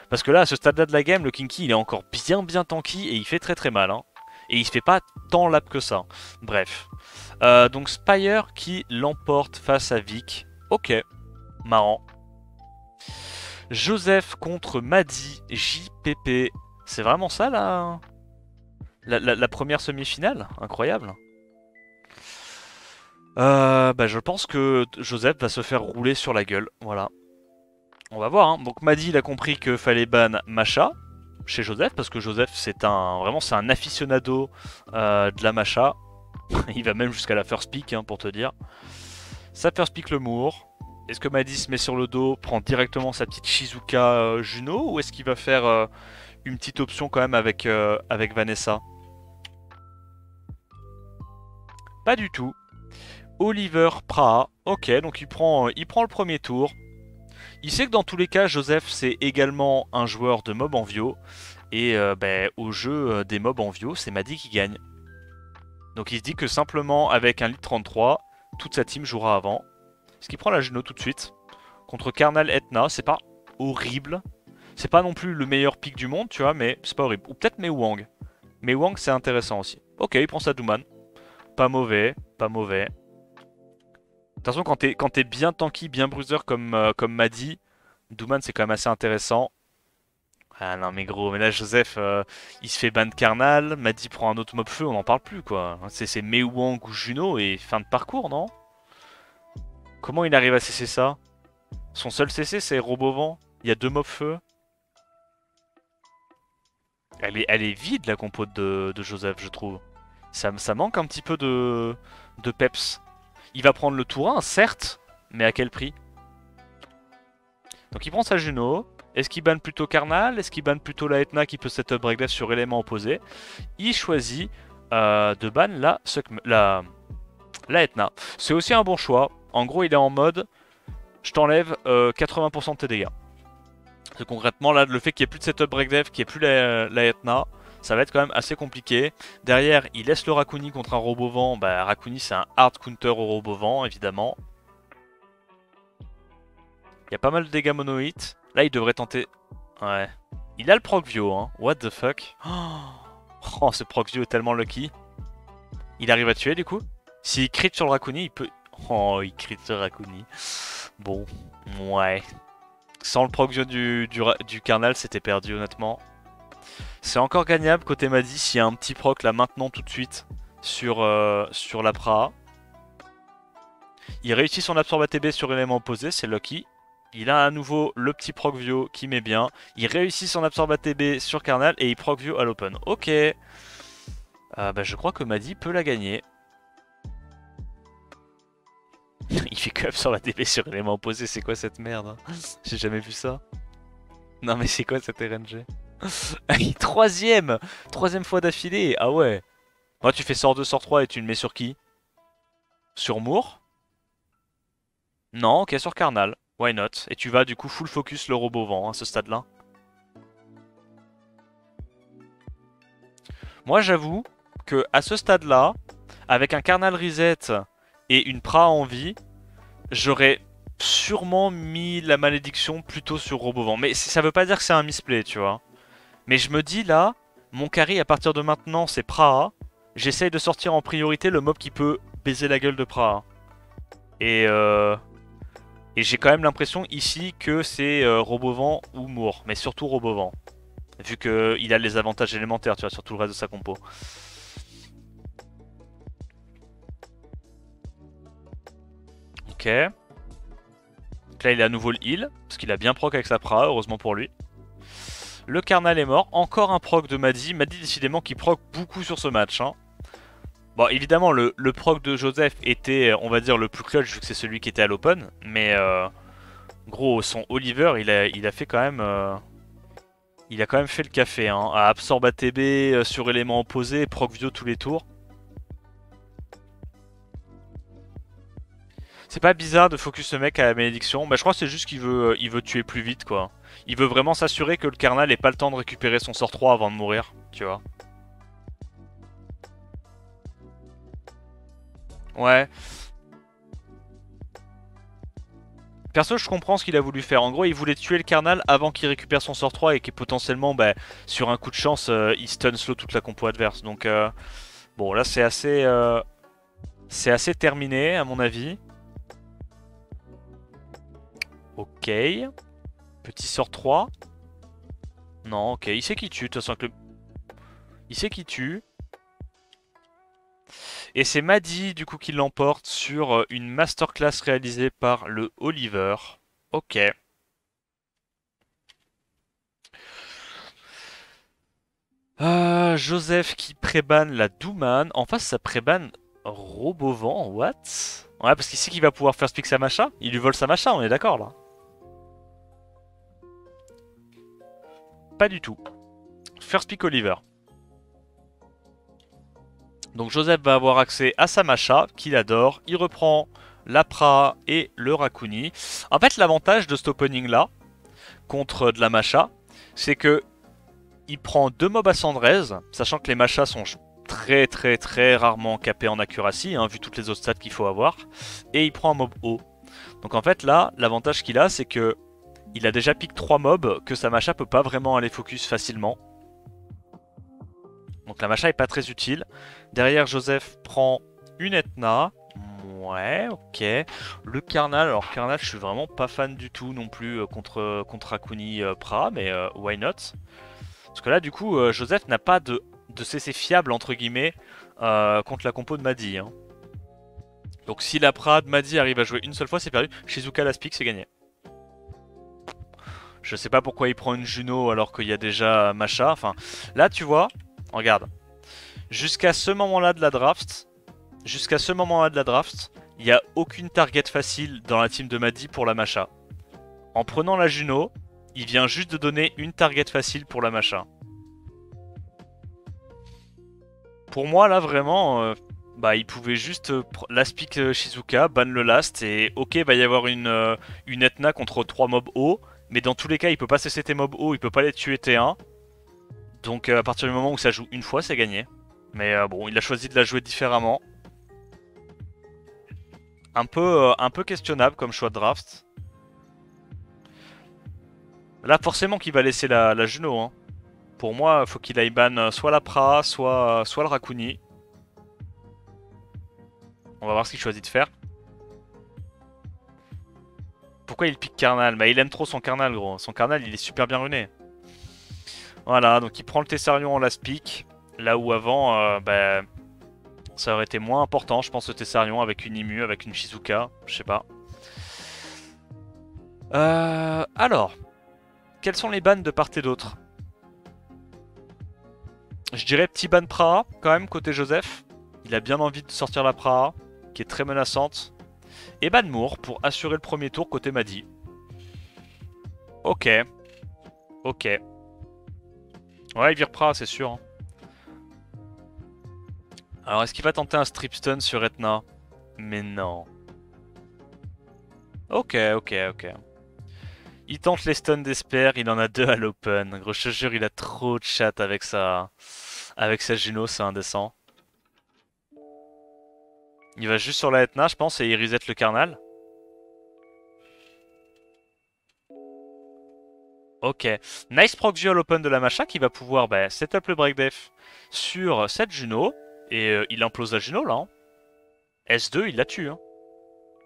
Parce que là à ce stade-là de la game, le Kinky il est encore bien tanky et il fait très mal, hein. Et il se fait pas tant lap que ça. Bref. Donc Spire qui l'emporte face à Vic. Ok, marrant. Joseph contre Maddy, JPP. C'est vraiment ça la première semi-finale? Incroyable. Bah, je pense que Joseph va se faire rouler sur la gueule. Voilà. On va voir. Hein. Donc Maddy il a compris que fallait ban Masha chez Joseph parce que Joseph c'est un aficionado de la Masha. Il va même jusqu'à la first pick hein, pour te dire. Ça first pick le Moore. Est-ce que Maddy se met sur le dos, prend directement sa petite Shizuka Juno ou est-ce qu'il va faire une petite option quand même avec Vanessa? Pas du tout. Oliver Praha, ok, donc il prend le premier tour. Il sait que dans tous les cas, Joseph c'est également un joueur de mob en Vio. Et au jeu des mobs en Vio, c'est Maddy qui gagne. Donc il se dit que simplement avec un lead 33, toute sa team jouera avant. Ce qui prend la Juno tout de suite. Contre Karnal Etna, c'est pas horrible. C'est pas non plus le meilleur pick du monde, tu vois, mais c'est pas horrible. Ou peut-être Mewang. Mewang c'est intéressant aussi. Ok, il prend sa Douman. Pas mauvais, pas mauvais. De toute façon, quand t'es bien tanky, bien bruiser comme Maddy, Douman c'est quand même assez intéressant. Ah non mais gros, mais là Joseph, il se fait ban de Karnal, Maddy prend un autre mob feu, on n'en parle plus quoi. C'est Mewang ou Juno et fin de parcours, non? Comment il arrive à CC ça? Son seul CC c'est Robovent, il y a deux mobs feu. Elle est vide la compo de Joseph je trouve. Ça manque un petit peu de peps. Il va prendre le tour 1 certes, mais à quel prix? Donc il prend sa Juno. Est-ce qu'il banne plutôt Karnal? Est-ce qu'il banne plutôt la Etna qui peut setup breakdef sur élément opposé? Il choisit de ban la Etna. C'est aussi un bon choix. En gros il est en mode je t'enlève 80% de tes dégâts. Parce que concrètement là le fait qu'il n'y ait plus de setup breakdef, qu'il n'y ait plus la Etna, ça va être quand même assez compliqué. Derrière il laisse le Rakuni contre un Robovent. Bah Rakuni c'est un hard counter au Robovent évidemment. Il y a pas mal de dégâts mono-hit. Là, il devrait tenter... Ouais. Il a le proc Vio, hein. What the fuck. Oh, ce proc Vio est tellement lucky. Il arrive à tuer, du coup. S'il crit sur le Rakuni, il peut... Oh, il crit sur le Rakuni. Bon, ouais. Sans le proc Vio du Karnal, c'était perdu, honnêtement. C'est encore gagnable côté Maddy s'il y a un petit proc là maintenant tout de suite sur la Praha. Il réussit son absorbe ATB sur élément opposé, c'est lucky. Il a à nouveau le petit proc Vio qui met bien. Il réussit son absorbe ATB sur Karnal et il proc Vio à l'open. Ok. Je crois que Maddy peut la gagner. Il fait que absorbe ATB sur élément opposé. C'est quoi cette merde hein? J'ai jamais vu ça. Non mais c'est quoi cette RNG? Troisième fois d'affilée. Ah ouais. Moi tu fais sort 2, sort 3 et tu le mets sur qui? Sur Moore? Non, ok, sur Karnal. Why not? Et tu vas du coup full focus le Robovent à ce stade-là. Moi j'avoue que à ce stade-là, avec un Karnal reset et une Praha en vie, j'aurais sûrement mis la malédiction plutôt sur Robovent. Mais ça veut pas dire que c'est un misplay, tu vois. Mais je me dis là, mon carry à partir de maintenant c'est Praha. J'essaye de sortir en priorité le mob qui peut baiser la gueule de Praha. Et j'ai quand même l'impression ici que c'est Robovent ou Moore, mais surtout Robovent. Vu qu'il a les avantages élémentaires, tu vois, sur tout le reste de sa compo. Ok. Donc là, il a à nouveau le heal, parce qu'il a bien proc avec sa Praha, heureusement pour lui. Le Karnal est mort, encore un proc de Maddy. Maddy, décidément, qui proc beaucoup sur ce match. Hein. Bon, évidemment, le proc de Joseph était, on va dire, le plus clutch, vu que c'est celui qui était à l'open. Mais, gros, son Oliver, il a fait quand même... il a quand même fait le café, hein. À absorbe ATB sur élément opposé, proc Vio tous les tours. C'est pas bizarre de focus ce mec à la malédiction. Bah, je crois que c'est juste qu'il veut, il veut tuer plus vite, quoi. Il veut vraiment s'assurer que le Karnal ait pas le temps de récupérer son sort 3 avant de mourir, tu vois. Ouais. Perso, je comprends ce qu'il a voulu faire. En gros, il voulait tuer le Carnal avant qu'il récupère son sort 3 et que potentiellement, bah, sur un coup de chance, il stun slow toute la compo adverse. Donc, bon, là, c'est assez terminé, à mon avis. Ok. Petit sort 3. Non, ok. Il sait qui tue, de toute façon. Il sait qui tue. Et c'est Maddy, du coup, qui l'emporte sur une masterclass réalisée par le Oliver. Ok. Joseph qui prébanne la Douman. En face, ça prébanne Robovan. What? Ouais, parce qu'il sait qu'il va pouvoir faire speak sa macha. Il lui vole sa macha, on est d'accord là? Pas du tout. First pick Oliver. Donc Joseph va avoir accès à sa macha, qu'il adore. Il reprend l'Apra et le Rakuni. En fait, l'avantage de cet opening là, contre de la macha, c'est que il prend 2 mobs à Cendrez, sachant que les machas sont très très très rarement capés en accuracy, hein, vu toutes les autres stats qu'il faut avoir. Et il prend un mob haut. Donc en fait là, l'avantage qu'il a, c'est que il a déjà pick 3 mobs que sa macha peut pas vraiment aller focus facilement. Donc la macha est pas très utile. Derrière, Joseph prend une Etna. Ouais, ok. Le Carnal, alors Carnal, je suis vraiment pas fan du tout non plus contre Akuni Pra, mais why not? Parce que là, du coup, Joseph n'a pas de CC fiable, entre guillemets, contre la compo de Maddy. Hein. Donc si la Pra de Maddy arrive à jouer une seule fois, c'est perdu. Shizuka last pick, c'est gagné. Je sais pas pourquoi il prend une Juno alors qu'il y a déjà Macha. Enfin, là, tu vois, regarde. Jusqu'à ce moment-là de la draft, il n'y a aucune target facile dans la team de Maddy pour la Macha. En prenant la Juno, il vient juste de donner une target facile pour la Macha. Pour moi, là, vraiment, bah, il pouvait juste last pick Shizuka, ban le last, et ok, va y avoir une Etna contre 3 mobs hauts, mais dans tous les cas, il peut pas cesser tes mobs hauts, il peut pas les tuer T1. Donc à partir du moment où ça joue une fois, c'est gagné. Mais bon, il a choisi de la jouer différemment. Un peu questionnable comme choix de draft. Là, forcément qu'il va laisser la Juno. Hein. Pour moi, il faut qu'il aille ban soit la Pra, soit le Rakuni. On va voir ce qu'il choisit de faire. Pourquoi il pique Carnal? Bah il aime trop son Carnal, gros. Son Carnal, il est super bien runé. Voilà, donc il prend le Tessarion en last pick. Là où avant, bah, ça aurait été moins important, je pense, le Tessarion avec une Imu, avec une Shizuka. Je sais pas. Alors, quels sont les bans de part et d'autre? Je dirais petit ban Praha, quand même, côté Joseph. Il a bien envie de sortir la Praha, qui est très menaçante. Et ban Moore pour assurer le premier tour côté Maddy. Ok. Ok. Ouais, il vire Praha, c'est sûr. Hein. Alors, est-ce qu'il va tenter un strip stun sur Etna? Mais non. Ok, ok, ok. Il tente les stuns d'Esper, il en a 2 à l'open. Gros, je te jure, il a trop de chat avec sa Juno, c'est indécent. Il va juste sur la Etna, je pense, et il reset le Carnal. Ok. Nice proc à l'open de la Macha qui va pouvoir setup le break def sur cette Juno. Et il implose la Juno là. Hein. S2, il la tue. Hein.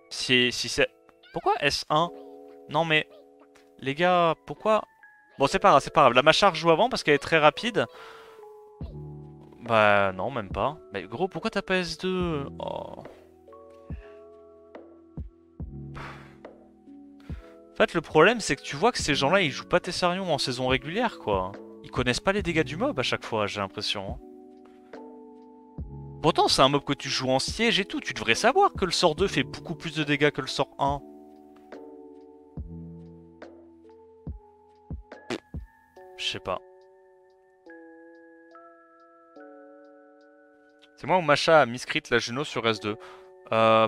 Si c'est... Pourquoi S1? Non mais... Les gars, pourquoi... Bon, c'est pas grave, c'est pas grave. La Macha joue avant parce qu'elle est très rapide. Bah non, même pas. Mais gros, pourquoi t'as pas S2? Oh. En fait, le problème, c'est que tu vois que ces gens-là, ils jouent pas Tessarion en saison régulière, quoi. Ils connaissent pas les dégâts du mob à chaque fois, j'ai l'impression. Hein. Pourtant, c'est un mob que tu joues en siège et tout. Tu devrais savoir que le sort 2 fait beaucoup plus de dégâts que le sort 1. Je sais pas. C'est moi ou Macha a miscrit la Juno sur S2.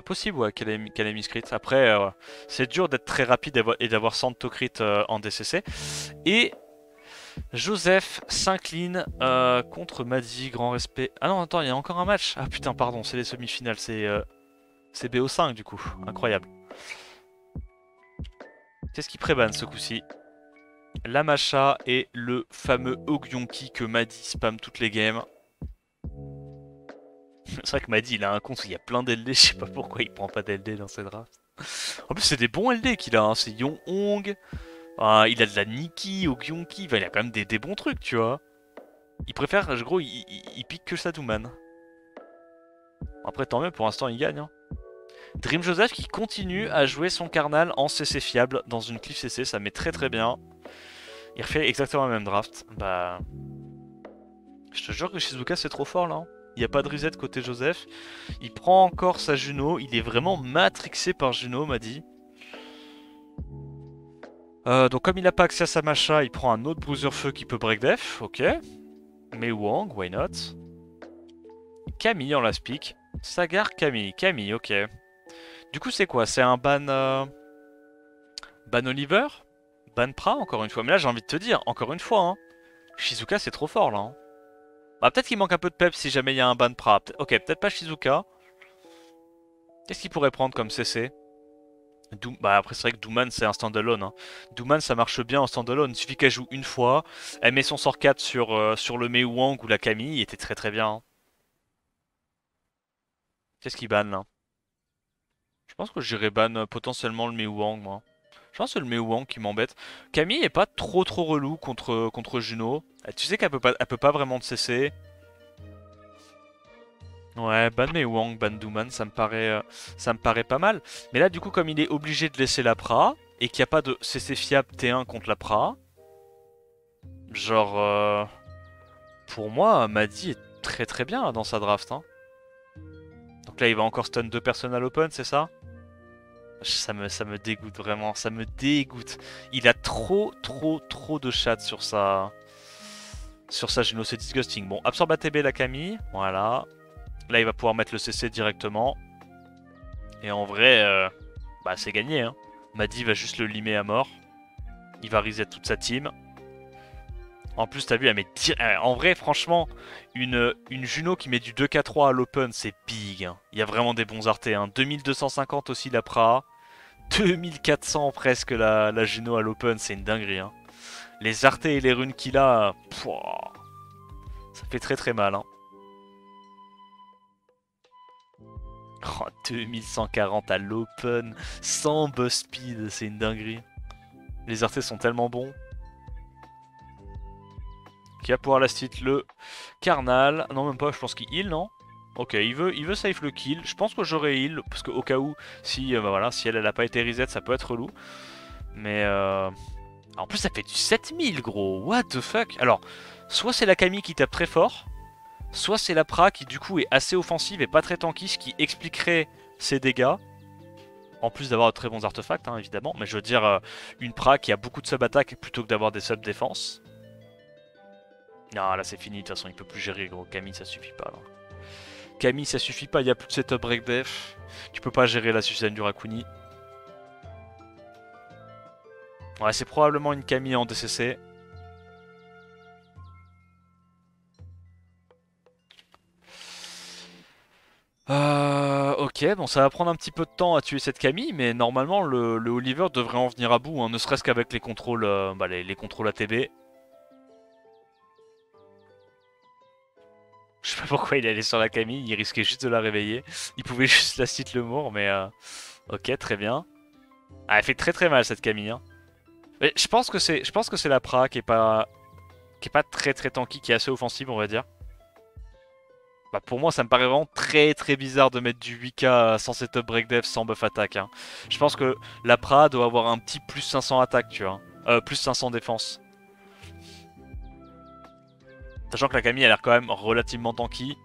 Possible, ouais, qu'elle ait miscrit. Après, c'est dur d'être très rapide et d'avoir 100 crit en DCC. Et Joseph s'incline contre Maddy, grand respect. Ah non, attends, il y a encore un match. Ah putain, pardon, c'est les semi-finales. C'est BO5 du coup, incroyable. Qu'est-ce qui prébanne ce coup-ci? La Macha et le fameux Ogyonki que Madi spam toutes les games. C'est vrai que Madi il a un compte où il y a plein d'LD, je sais pas pourquoi il prend pas d'LD dans cette draft. En plus c'est des bons LD qu'il a, hein. C'est Yonhong, il a de la Nikki, Ogyonki, il a quand même des bons trucs tu vois. Il préfère, gros, il pique que Sadouman. Après tant mieux, pour l'instant il gagne. Hein. Dream Joseph qui continue à jouer son carnal en CC fiable dans une cliff CC, ça met très très bien. Il refait exactement la même draft. Bah... Je te jure que Shizuka c'est trop fort là. Hein. Il n'y a pas de reset côté Joseph. Il prend encore sa Juno. Il est vraiment matrixé par Juno, m'a dit. Donc comme il n'a pas accès à sa Macha, il prend un autre Bruiser Feu qui peut break def. Ok. Mais Wang, why not? Camille en last pick. Sagar Camille. Camille, ok. Du coup c'est quoi? C'est un ban... Ban Oliver? Ban Pra encore une fois. Mais là j'ai envie de te dire, encore une fois, hein. Shizuka c'est trop fort là. Hein. Bah peut-être qu'il manque un peu de peps si jamais il y a un ban Pra. Ok, peut-être pas Shizuka. Qu'est-ce qu'il pourrait prendre comme CC? Bah après c'est vrai que Douman c'est un standalone. Hein. Douman ça marche bien en standalone. Il suffit qu'elle joue une fois. Elle met son sort 4 sur le Mei Wang ou la Camille. Il était très très bien. Hein. Qu'est-ce qu'il ban là? Je pense que j'irais ban potentiellement le Mei Wang moi. Je pense que c'est le Mei Wang qui m'embête. Camille est pas trop relou contre Juno. Tu sais qu'elle peut pas vraiment te CC. Ouais, ban Mei Wang, ban Douman, ça me paraît pas mal. Mais là, du coup, comme il est obligé de laisser la Pra, et qu'il n'y a pas de CC fiable T1 contre la Pra, genre, pour moi, Madi est très très bien dans sa draft. Hein. Donc là, il va encore stun 2 personnes à l'open, c'est ça? Ça me dégoûte vraiment, ça me dégoûte. Il a trop de chat sur sa Juno, c'est disgusting. Bon, absorbe ATB la Camille, voilà. Là, il va pouvoir mettre le CC directement. Et en vrai, bah c'est gagné. Hein. Madi va juste le limer à mort. Il va reset toute sa team. En plus, t'as vu, elle met en vrai, franchement, une Juno qui met du 2K3 à l'open, c'est big. Hein. Il y a vraiment des bons artés. Hein. 2250 aussi la Pra. 2400 presque la Juno à l'open, c'est une dinguerie. Hein. Les artés et les runes qu'il a, pouah, ça fait très très mal. Hein. Oh, 2140 à l'open, sans boss speed, c'est une dinguerie. Les artés sont tellement bons. Qui va pouvoir last hit le Carnal. Non, même pas, je pense qu'il heal, non? Ok, il veut safe le kill. Je pense que j'aurais heal, parce qu'au cas où, si, bah voilà, si elle a pas été reset, ça peut être relou. Mais en plus, ça fait du 7000, gros. What the fuck? Alors, soit c'est la Camille qui tape très fort, soit c'est la Pra qui, du coup, est assez offensive et pas très tanky, ce qui expliquerait ses dégâts. En plus d'avoir de très bons artefacts, hein, évidemment. Mais je veux dire, une Pra qui a beaucoup de sub-attaques plutôt que d'avoir des sub-défense. Non, là c'est fini, de toute façon il peut plus gérer gros, Camille ça suffit pas là. Camille ça suffit pas, il y a plus de setup break def. Tu peux pas gérer la Suzanne du Rakuni. Ouais, c'est probablement une Camille en DCC. Ok, bon ça va prendre un petit peu de temps à tuer cette Camille, mais normalement le Oliver devrait en venir à bout, hein, ne serait-ce qu'avec les contrôles, les contrôles ATB. Je sais pas pourquoi il allait sur la Camille, il risquait juste de la réveiller. Il pouvait juste la cite le mort, mais ok, très bien. Ah, elle fait très très mal cette Camille. Hein. Mais je pense que c'est la Pra qui est pas très tanky, qui est assez offensive, on va dire. Bah pour moi, ça me paraît vraiment très bizarre de mettre du 8K sans setup break def, sans buff attaque. Hein. Je pense que la Pra doit avoir un petit plus 500 attaque, tu vois. Plus 500 défense. Sachant que la Camille a l'air quand même relativement tanky.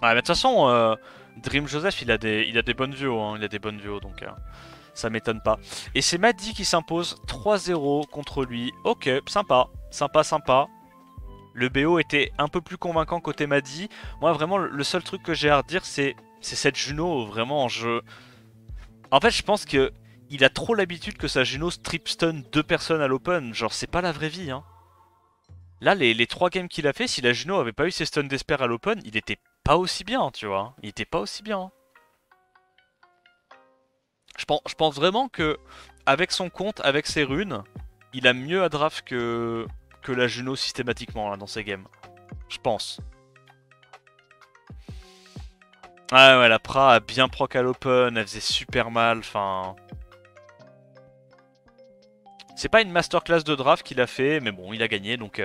Ouais, mais de toute façon, Dream Joseph, il a des bonnes vues, hein. Il a des bonnes vues, donc ça m'étonne pas. Et c'est Madi qui s'impose 3-0 contre lui. Ok, sympa, sympa. Le BO était un peu plus convaincant côté Madi. Moi, vraiment, le seul truc que j'ai à redire, c'est cette Juno, vraiment, En fait, je pense que il a trop l'habitude que sa Juno strip stun 2 personnes à l'open. Genre, c'est pas la vraie vie, hein. Là, les 3 games qu'il a fait, si la Juno avait pas eu ses stuns d'Esper à l'open, il était pas aussi bien, tu vois. Il était pas aussi bien. Je pense vraiment que, avec son compte, avec ses runes, il a mieux à draft que la Juno systématiquement là, dans ses games. Je pense. Ah ouais, la Pra a bien proc à l'open, elle faisait super mal, enfin... C'est pas une masterclass de draft qu'il a fait, mais bon, il a gagné, donc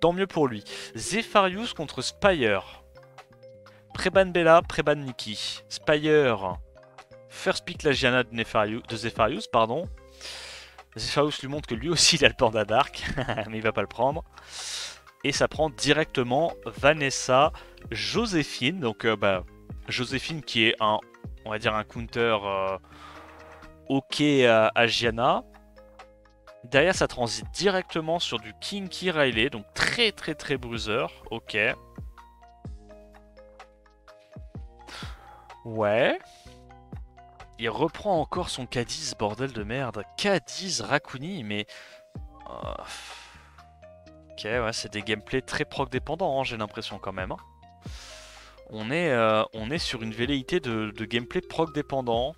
tant mieux pour lui. Zephyrius contre Spire. Preban Bella, Preban Nikki. Spire, first pick la Gianna de Zephyrius, pardon. Zephyrius lui montre que lui aussi il a le Panda Dark, mais il va pas le prendre. Et ça prend directement Vanessa, Joséphine, donc Joséphine qui est on va dire un counter ok à Gianna. Derrière, ça transite directement sur du Kinky Riley, donc très très très bruiser. Ok. Ouais. Il reprend encore son Cadiz, bordel de merde. Cadiz Rakuni, mais... Ok, ouais, c'est des gameplays très proc dépendants, hein, j'ai l'impression quand même. Hein. On est sur une velléité de gameplay proc dépendant.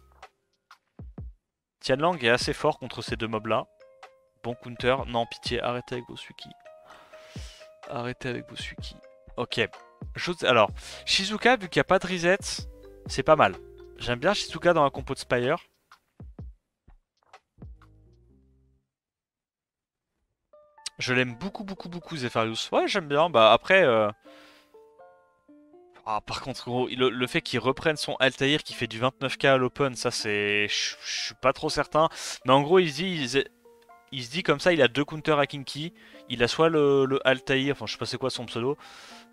Tianlang est assez fort contre ces deux mobs là. Bon counter. Non, pitié, arrêtez avec vos Suki. Arrêtez avec vos Suki. Ok. Alors, Shizuka, vu qu'il n'y a pas de reset, c'est pas mal. J'aime bien Shizuka dans la compo de Spire. Je l'aime beaucoup, beaucoup, beaucoup, Zephyrius. Ouais, j'aime bien. Bah, après... Ah, par contre, gros, le fait qu'il reprenne son Altair qui fait du 29k à l'open, ça c'est... Je suis pas trop certain. Mais en gros, il se dit comme ça, il a deux counters à Kinky. Il a soit le Altair, enfin je sais pas c'est quoi son pseudo.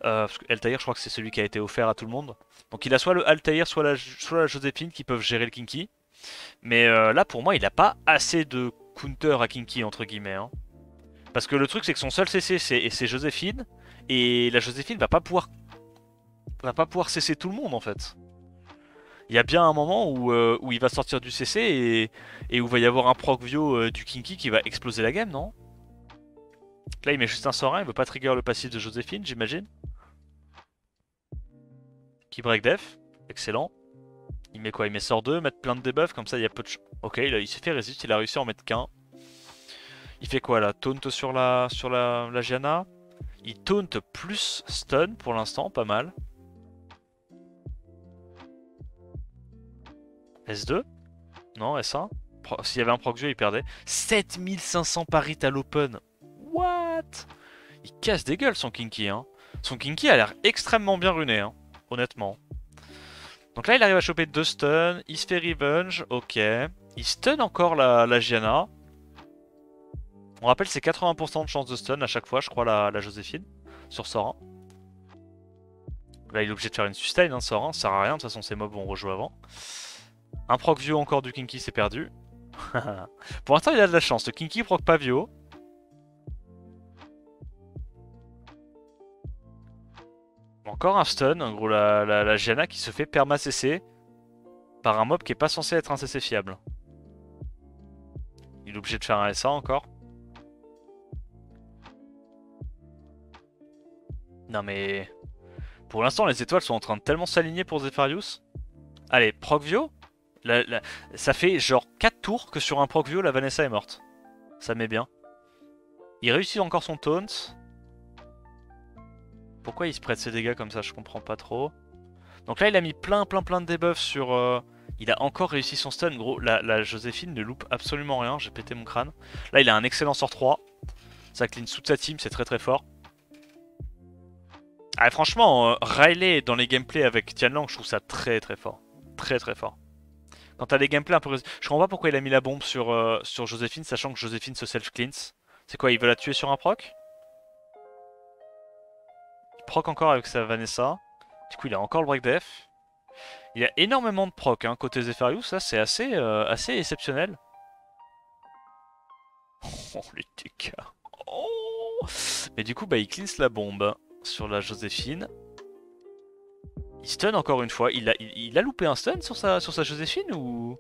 Parce que Altair, je crois que c'est celui qui a été offert à tout le monde. Donc il a soit le Altair, soit la Joséphine qui peuvent gérer le Kinky. Mais là, pour moi, il a pas assez de counter à Kinky, entre guillemets. Hein. Parce que le truc, c'est que son seul CC, c'est Joséphine. Et la Joséphine va pas pouvoir cesser tout le monde, en fait. Il y a bien un moment où il va sortir du CC et où va y avoir un proc-vio du Kinky qui va exploser la game, non? Là, il met juste un sort 1, il veut pas trigger le passif de Joséphine, j'imagine. Qui break def, excellent. Il met quoi? Il met sort 2, mettre plein de debuffs, comme ça il y a peu de... Ok, il s'est fait résiste, il a réussi à en mettre qu'un. Il fait quoi là? Taunt sur la Gianna. Il taunt plus stun pour l'instant, pas mal. S2? Non, S1? S'il y avait un proc il perdait. 7500 parit à l'open. What? Il casse des gueules son Kinky. Hein. Son Kinky a l'air extrêmement bien runé, hein, honnêtement. Donc là, il arrive à choper 2 stuns. Il se fait revenge. Ok. Il stun encore la Gianna. On rappelle, c'est 80% de chance de stun à chaque fois, je crois, la Joséphine. Sur sort 1. Là, il est obligé de faire une sustain, hein, sort 1. Ça sert à rien, de toute façon, ces mobs vont rejouer avant. Un proc Vio encore du Kinky, c'est perdu. Pour l'instant, il a de la chance. Le Kinky proc pas Vio. Encore un stun, en gros la Gianna qui se fait perma CC par un mob qui est pas censé être un CC fiable. Il est obligé de faire un SA encore. Non mais... Pour l'instant les étoiles sont en train de tellement s'aligner pour Zephyrius. Allez, Procvio. Ça fait genre 4 tours que sur un Procvio la Vanessa est morte. Ça met bien. Il réussit encore son taunt. Pourquoi il se prête ses dégâts comme ça, je comprends pas trop. Donc là il a mis plein de debuffs sur... Il a encore réussi son stun, gros. La Joséphine ne loupe absolument rien, j'ai pété mon crâne. Là il a un excellent sort 3. Ça clean toute sa team, c'est très très fort. Ah, franchement, Riley dans les gameplays avec Tianlang, je trouve ça très très fort. Très très fort. Quand t'as des gameplays un peu... Je comprends pas pourquoi il a mis la bombe sur Joséphine, sachant que Joséphine se self-cleanse. C'est quoi, il veut la tuer sur un proc? Il proc encore avec sa Vanessa. Du coup, il a encore le break def. Il y a énormément de proc hein, côté Zephyrius, ça c'est assez exceptionnel. Oh les dégâts. Oh. Mais du coup, bah, il cleanse la bombe sur la Joséphine. Il stun encore une fois. Il a loupé un stun sur sa Joséphine ou...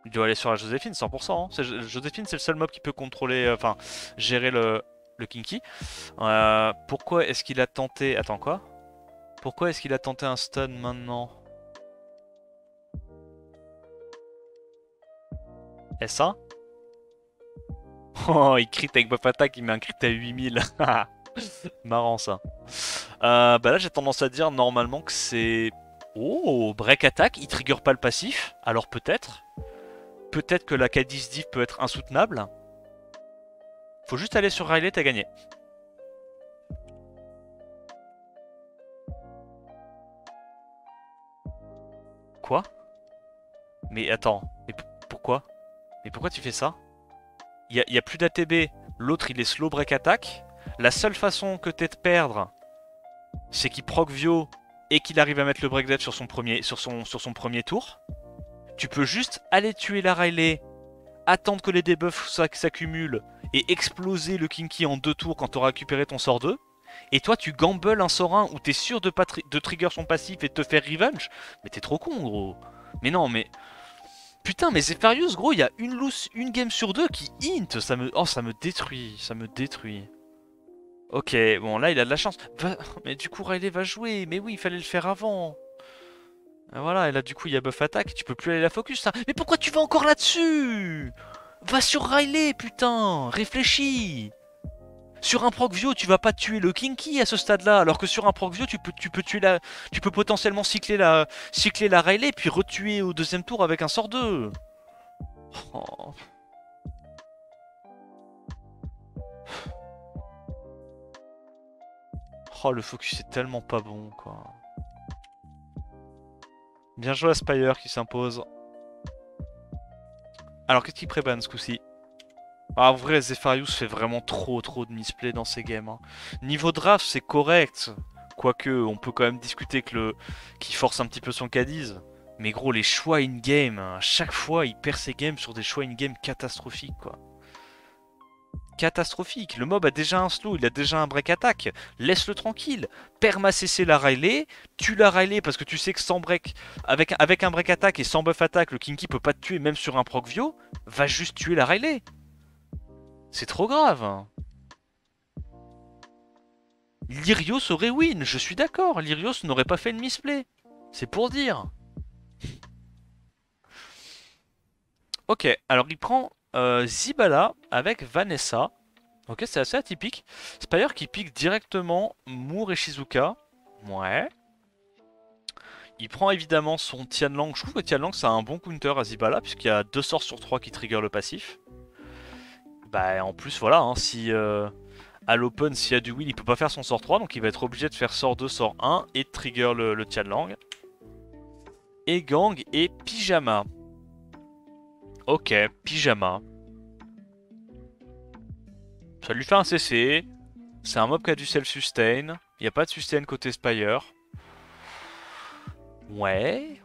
Il doit aller sur la Joséphine 100%. Hein. Joséphine, c'est le seul mob qui peut contrôler, enfin, gérer le Kinky. Pourquoi est-ce qu'il a tenté... Attends, quoi? Pourquoi est-ce qu'il a tenté un stun maintenant? S1? Oh, il crit avec buff attack, il met un crit à 8000. Marrant ça. Bah là j'ai tendance à dire normalement que c'est... Oh, break attack, il trigger pas le passif. Alors peut-être. Peut-être que la K10 div peut être insoutenable. Faut juste aller sur Riley, t'as gagné. Quoi? Mais attends, mais pourquoi? Mais pourquoi tu fais ça? Il y a plus d'ATB, l'autre il est slow break attack. La seule façon que t'aies de perdre, c'est qu'il proc Vio et qu'il arrive à mettre le break dead sur son premier tour. Tu peux juste aller tuer la Riley, attendre que les debuffs s'accumulent et exploser le Kinky en 2 tours quand t'auras récupéré ton sort 2. Et toi tu gambles un sort 1 où t'es sûr de pas de trigger son passif et de te faire revenge. Mais t'es trop con gros. Mais non mais... Putain mais Zepharius gros, il y a une game sur 2 qui int. Oh ça me détruit, ça me détruit. Ok, bon là il a de la chance. Mais du coup Riley va jouer. Mais oui, il fallait le faire avant. Et voilà, et là du coup il y a buff attack. Tu peux plus aller la focus ça. Mais pourquoi tu vas encore là-dessus? Va sur Riley, putain. Réfléchis. Sur un proc Vio, tu vas pas tuer le Kinky à ce stade-là, alors que sur un proc Vio, tu peux potentiellement cycler la Riley puis retuer au deuxième tour avec un sort 2. Oh. Oh, le focus est tellement pas bon, quoi. Bien joué à Spire qui s'impose. Alors, qu'est-ce qu'il prébanne ce coup-ci? En vrai, Zepharius fait vraiment trop de misplay dans ces games. Hein. Niveau draft, c'est correct. Quoique, on peut quand même discuter qu'il force un petit peu son Cadiz. Mais gros, les choix in-game, à chaque fois, il perd ses games sur des choix in-game catastrophiques, quoi. Catastrophique. Le mob a déjà un slow, il a déjà un break attack. Laisse-le tranquille. Perma CC la Riley, tue la Riley parce que tu sais que sans break, avec un break attack et sans buff attack, le Kinky peut pas te tuer même sur un proc Vio. Va juste tuer la Riley. C'est trop grave. Lyrios aurait win, je suis d'accord. Lyrios n'aurait pas fait une misplay. C'est pour dire. Ok, alors il prend Zibala avec Vanessa. Ok, c'est assez atypique. Spire qui pique directement Moore et Shizuka. Ouais. Il prend évidemment son Tianlang. Je trouve que Tianlang ça a un bon counter à Zibala puisqu'il y a 2 sorts sur 3 qui trigger le passif. Bah en plus voilà, hein, si à l'open s'il y a du win il peut pas faire son sort 3 donc il va être obligé de faire sort 2, sort 1 et de trigger le Tianlang. Et gang et pyjama. Ok, pyjama. Ça lui fait un CC. C'est un mob qui a du self-sustain. Il n'y a pas de sustain côté Spire. Ouais.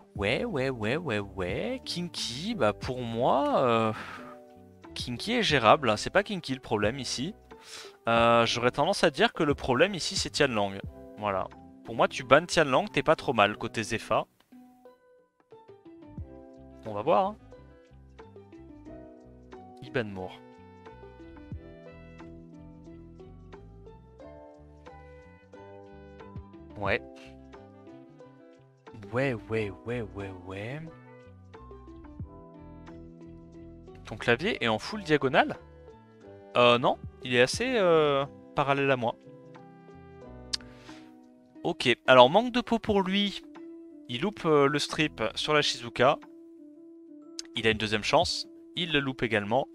Kinky, bah pour moi... Kinky est gérable. C'est pas Kinky le problème ici. J'aurais tendance à dire que le problème ici c'est Tianlang. Voilà. Pour moi tu bannes Tianlang, t'es pas trop mal côté Zepha. On va voir. Hein. Il banne Moore. Ouais. Ouais. Ton clavier est en full diagonale? Non, il est assez parallèle à moi. Ok, alors manque de peau pour lui. Il loupe le strip sur la Shizuka. Il a une deuxième chance. Il le loupe également.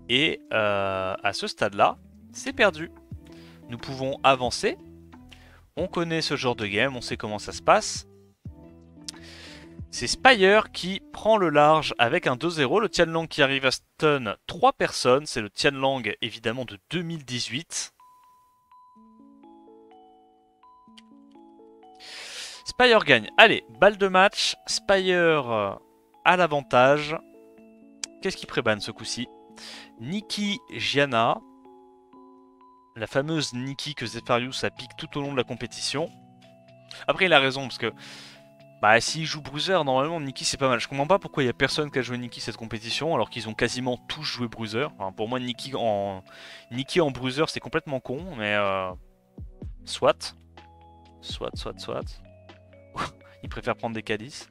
Et à ce stade-là, c'est perdu. Nous pouvons avancer. On connaît ce genre de game, on sait comment ça se passe. C'est Spire qui prend le large avec un 2-0. Le Tianlang qui arrive à stun 3 personnes. C'est le Tianlang évidemment de 2018. Spire gagne. Allez, balle de match. Spire à l'avantage. Qu'est-ce qui prébanne ce coup-ci? Nikki Gianna. La fameuse Nikki que Zepharius a pique tout au long de la compétition. Après, il a raison, parce que Bah s'il joue Bruiser, normalement Nikki c'est pas mal. Je comprends pas pourquoi il y a personne qui a joué Nikki cette compétition alors qu'ils ont quasiment tous joué Bruiser. Enfin, pour moi Nikki en Bruiser c'est complètement con, mais soit. Soit. Il préfère prendre des Cadiz.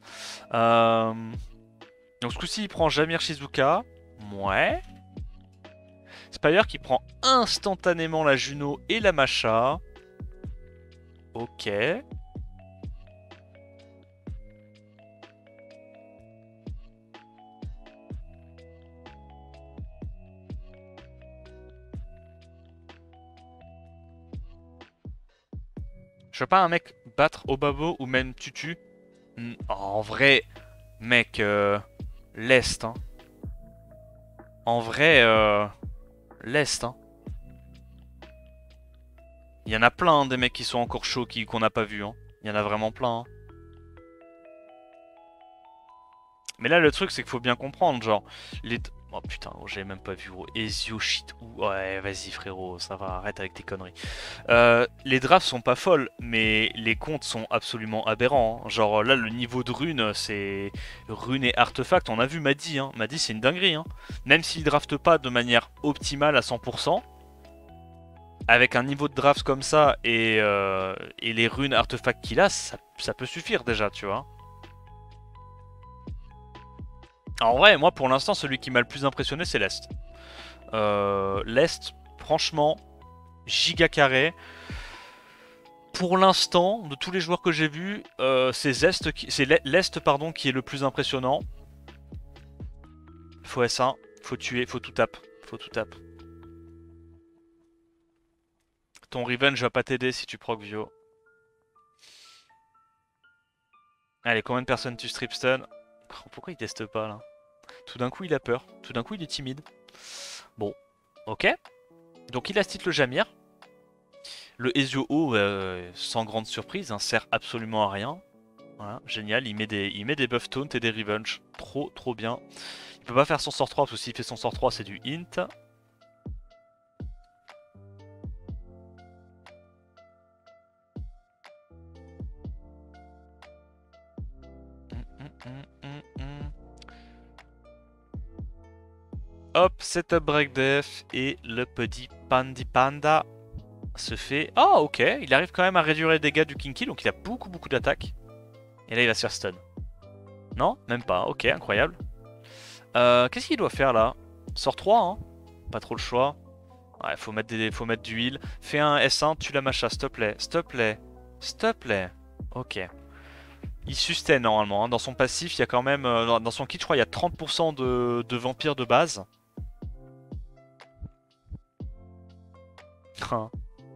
Donc ce coup-ci il prend Jamir Shizuka. Ouais. Spire qui prend instantanément la Juno et la Masha. Ok. Je veux pas un mec battre Obabo ou même Tutu. En vrai, mec, l'Est. Hein. En vrai, l'Est. Hein. Il y en a plein des mecs qui sont encore chauds qu'on n'a pas vu. Hein. Il y en a vraiment plein. Hein. Mais là, le truc, c'est qu'il faut bien comprendre. Genre, les. Oh putain, j'avais même pas vu. Ezio shit. Ouais, vas-y, frérot, ça va, arrête avec tes conneries. Les drafts sont pas folles, mais les comptes sont absolument aberrants. Hein. Genre, là, le niveau de rune, c'est. Rune et artefact, on a vu Maddy. Hein. Maddy, c'est une dinguerie. Hein. Même s'il drafte pas de manière optimale à 100%. Avec un niveau de draft comme ça et les runes artefacts qu'il a, ça peut suffire déjà, tu vois. En vrai, moi pour l'instant, celui qui m'a le plus impressionné, c'est l'Est. L'Est, franchement, giga carré. Pour l'instant, de tous les joueurs que j'ai vus, c'est l'Est pardon, qui est le plus impressionnant. Faut S1, faut tuer, faut tout tape. Faut tout tape. Ton Revenge va pas t'aider si tu proc Vio. Allez, combien de personnes tu strip stun? Pourquoi il teste pas là? Tout d'un coup il a peur, tout d'un coup il est timide. Bon, ok. Donc il assiste le Jamir. Le Ezio O, sans grande surprise, hein, sert absolument à rien. Voilà, génial, il met des buff taunt et des revenge. Trop bien. Il peut pas faire son sort 3 parce que s'il fait son sort 3 c'est du int. Hop, setup break def et le petit Pandi Panda se fait... Oh ok, il arrive quand même à réduire les dégâts du Kinky, donc il a beaucoup d'attaques. Et là il va se faire stun. Non, même pas, ok, incroyable. Qu'est-ce qu'il doit faire là? Sort 3, hein. Pas trop le choix. Ouais, faut mettre du heal. Fais un S1, tue la Masha, s'il te plaît. S'il te plaît. S'il te plaît. Ok. Il sustain normalement. Hein. Dans son passif, il y a quand même... dans son kit, je crois, il y a 30% de vampires de base.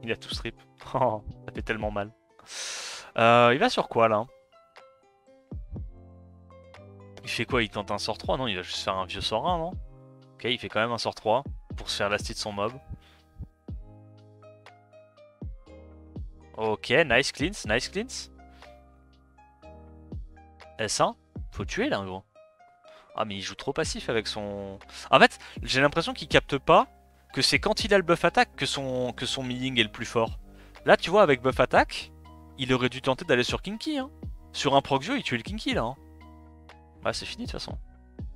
Il a tout strip. Ça fait tellement mal. Il va sur quoi là? Il fait quoi? Il tente un sort 3? Non, il va juste faire un vieux sort 1, non? Ok, il fait quand même un sort 3 pour se faire lastit de son mob. Ok, nice cleans, nice cleans. S1? Faut tuer là, gros. Ah, mais il joue trop passif avec son... En fait, j'ai l'impression qu'il capte pas que c'est quand il a le buff attaque que son milling est le plus fort. Là, tu vois, avec buff attaque, il aurait dû tenter d'aller sur Kinky. Hein. Sur un Procvio, il tue le Kinky là. Hein. Bah, c'est fini de toute façon.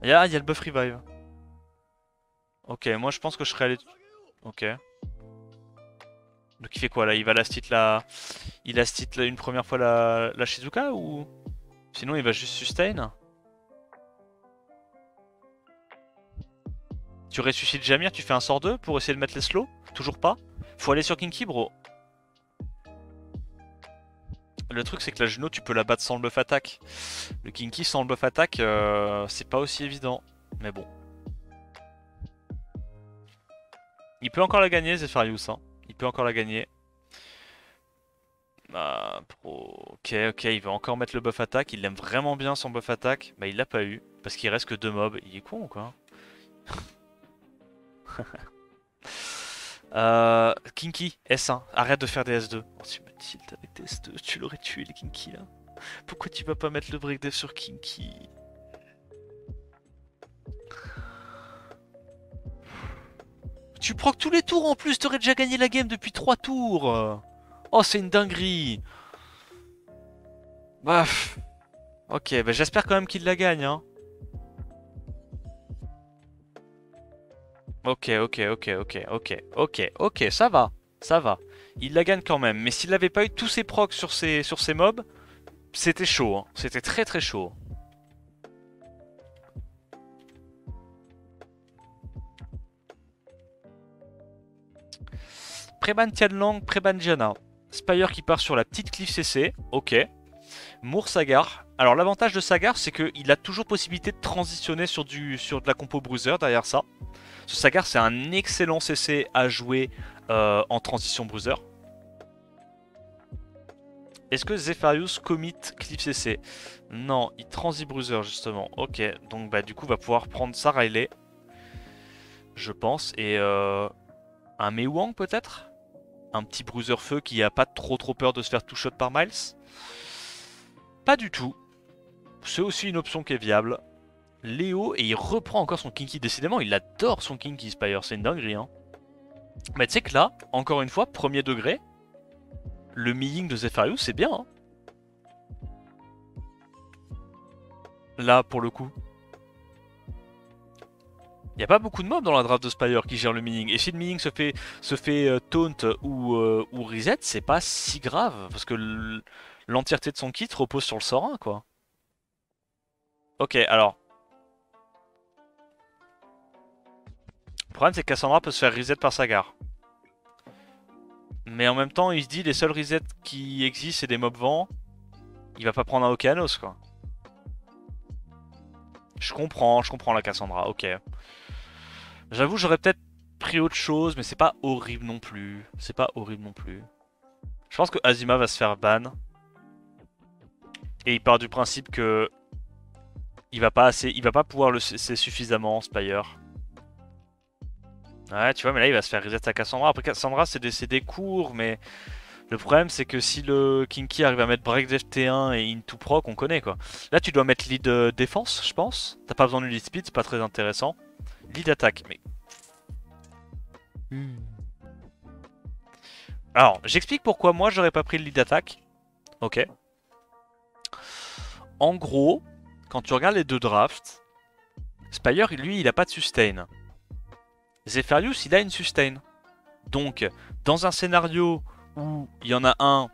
Il y a le buff revive. Ok, moi je pense que je serais allé... Ok. Donc il fait quoi là? Il va lastit la... Il lastit une première fois la Shizuka ou... Sinon il va juste sustain? Tu ressuscites Jamir, tu fais un sort 2 pour essayer de mettre les slows? Toujours pas? Faut aller sur Kinky, bro. Le truc c'est que la Juno tu peux la battre sans le buff attaque. Le Kinky sans le buff attaque c'est pas aussi évident. Mais bon. Il peut encore la gagner Zepharius hein. Il peut encore la gagner. Ah, ok, il va encore mettre le buff attaque. Il aime vraiment bien son buff attaque. Bah il l'a pas eu. Parce qu'il reste que 2 mobs. Il est con ou quoi? Kinky, S1, arrête de faire des S2. Oh, tu me tilt avec des S2, tu l'aurais tué les Kinky là. Pourquoi tu vas pas mettre le break dev sur Kinky? Tu procs tous les tours en plus, t'aurais déjà gagné la game depuis 3 tours. Oh, c'est une dinguerie. Baf. Ok, bah j'espère quand même qu'il la gagne, hein. Ok, ça va. Il la gagne quand même, mais s'il n'avait pas eu tous ses procs sur ses mobs, c'était chaud, hein. C'était très très chaud. Préban Tianlang, Préban Diana. Spire qui part sur la petite cliff CC, ok. Moore Sagar. Alors l'avantage de Sagar, c'est qu'il a toujours possibilité de transitionner sur de la compo bruiser derrière ça. Ce Sagar, c'est un excellent CC à jouer en transition bruiser. Est-ce que Zepharius commit Cliff CC? Non, il transit bruiser justement. Ok, donc bah du coup va pouvoir prendre sa Riley, je pense, et un Mei Wang peut-être? Un petit bruiser feu qui a pas trop peur de se faire two shot par Miles? Pas du tout. C'est aussi une option qui est viable. Léo, et il reprend encore son Kinky. Décidément, il adore son Kinky Spire, c'est une dinguerie. Hein. Mais tu sais que là, encore une fois, premier degré, le Miying de Zepharius, c'est bien. Hein. Là, pour le coup. Il n'y a pas beaucoup de mobs dans la draft de Spire qui gèrent le Miying. Et si le Miying se fait taunt ou reset, c'est pas si grave. Parce que l'entièreté de son kit repose sur le sort 1, quoi. Ok, alors. Le problème, c'est que Cassandra peut se faire reset par Sagar. Mais en même temps, il se dit les seuls resets qui existent, c'est des mobs vent. Il va pas prendre un Okeanos, quoi. Je comprends la Cassandra, ok. J'avoue, j'aurais peut-être pris autre chose, mais c'est pas horrible non plus. C'est pas horrible non plus. Je pense que Azima va se faire ban. Et il part du principe que il va pas pouvoir le cesser suffisamment, Spire. Ouais, tu vois, mais là il va se faire reset à Cassandra. Après Cassandra, c'est des cours, mais le problème c'est que si le Kinky arrive à mettre Break Def T1 et Into Proc, on connaît quoi. Là, tu dois mettre lead défense, je pense. T'as pas besoin de lead speed, c'est pas très intéressant. Lead attaque, mais. Alors, j'explique pourquoi moi j'aurais pas pris le lead attaque. Ok. En gros, quand tu regardes les deux drafts, Spire, lui, il a pas de sustain. Zepharius, il a une sustain. Donc, dans un scénario où il y en a un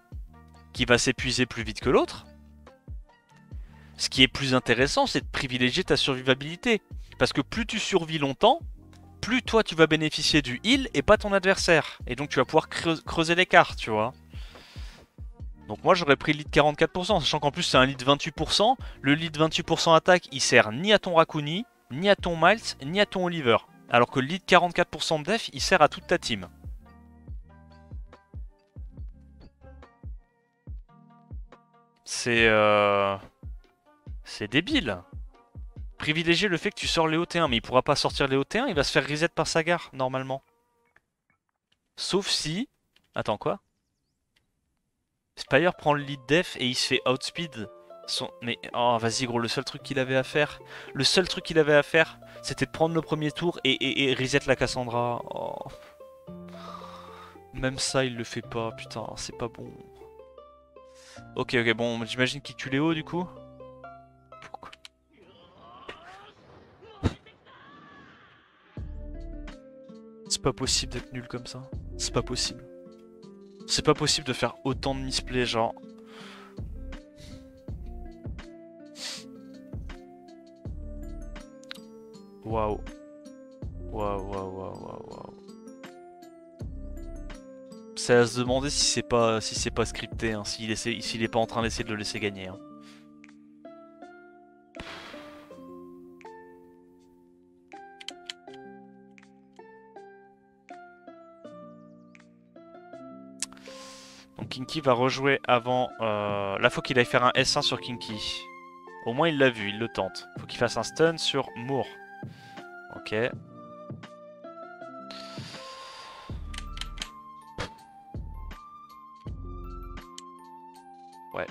qui va s'épuiser plus vite que l'autre, ce qui est plus intéressant, c'est de privilégier ta survivabilité. Parce que plus tu survis longtemps, plus toi tu vas bénéficier du heal et pas ton adversaire. Et donc tu vas pouvoir creuser l'écart, tu vois. Donc moi j'aurais pris le lead 44%, sachant qu'en plus c'est un lead 28%. Le lead 28% attaque, il sert ni à ton Rakuni, ni à ton Miles, ni à ton Oliver. Alors que le lead 44% de def, il sert à toute ta team. C'est débile. Privilégier le fait que tu sors Léo T1, mais il pourra pas sortir Léo T1, il va se faire reset par Sagar, normalement. Sauf si... Attends, quoi? Spire prend le lead def et il se fait outspeed. Mais oh vas-y gros, le seul truc qu'il avait à faire, c'était de prendre le premier tour et reset la Cassandra. Oh. Même ça il le fait pas, putain, c'est pas bon. Ok, bon, j'imagine qu'il tue Léo du coup. Pourquoi? C'est pas possible d'être nul comme ça. C'est pas possible. C'est pas possible de faire autant de misplay, genre. Waouh. C'est à se demander si c'est pas scripté, hein, s'il est pas en train d'essayer de le laisser gagner. Hein. Donc Kinky va rejouer avant... Là faut qu'il aille faire un S1 sur Kinky. Au moins il l'a vu, il le tente. Faut qu'il fasse un stun sur Moore. Ok. Ouais.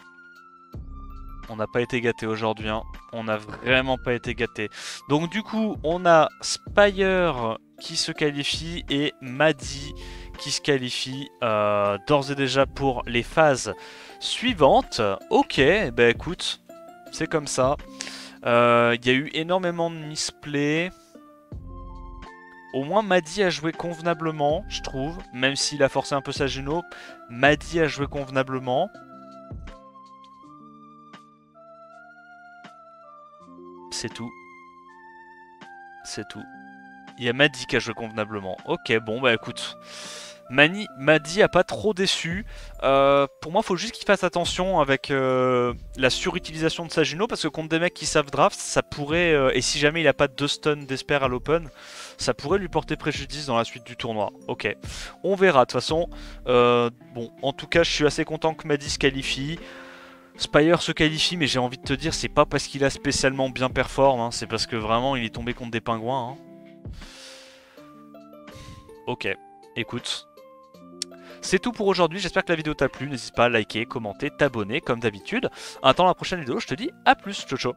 On n'a pas été gâté aujourd'hui, hein. On n'a vraiment pas été gâté. Donc du coup, on a Spire qui se qualifie et Maddy qui se qualifie d'ores et déjà pour les phases suivantes. Ok, bah écoute, c'est comme ça. Il y a eu énormément de misplays. Au moins Madi a joué convenablement, je trouve. Même s'il a forcé un peu sa Juno, Madi a joué convenablement. C'est tout. C'est tout. Il y a Madi qui a joué convenablement. Ok, bon bah écoute. Madi a pas trop déçu. Pour moi, il faut juste qu'il fasse attention avec la surutilisation de sa Juno, parce que contre des mecs qui savent draft, ça pourrait, et si jamais il a pas de 2 stuns d'espère à l'open, ça pourrait lui porter préjudice dans la suite du tournoi. Ok, on verra. De toute façon, bon, en tout cas, je suis assez content que Madi se qualifie. Spire se qualifie, mais j'ai envie de te dire, c'est pas parce qu'il a spécialement bien performé, hein, c'est parce que vraiment il est tombé contre des pingouins. Hein. Ok, écoute. C'est tout pour aujourd'hui, j'espère que la vidéo t'a plu, n'hésite pas à liker, commenter, t'abonner comme d'habitude. Attends la prochaine vidéo, je te dis à plus, ciao ciao.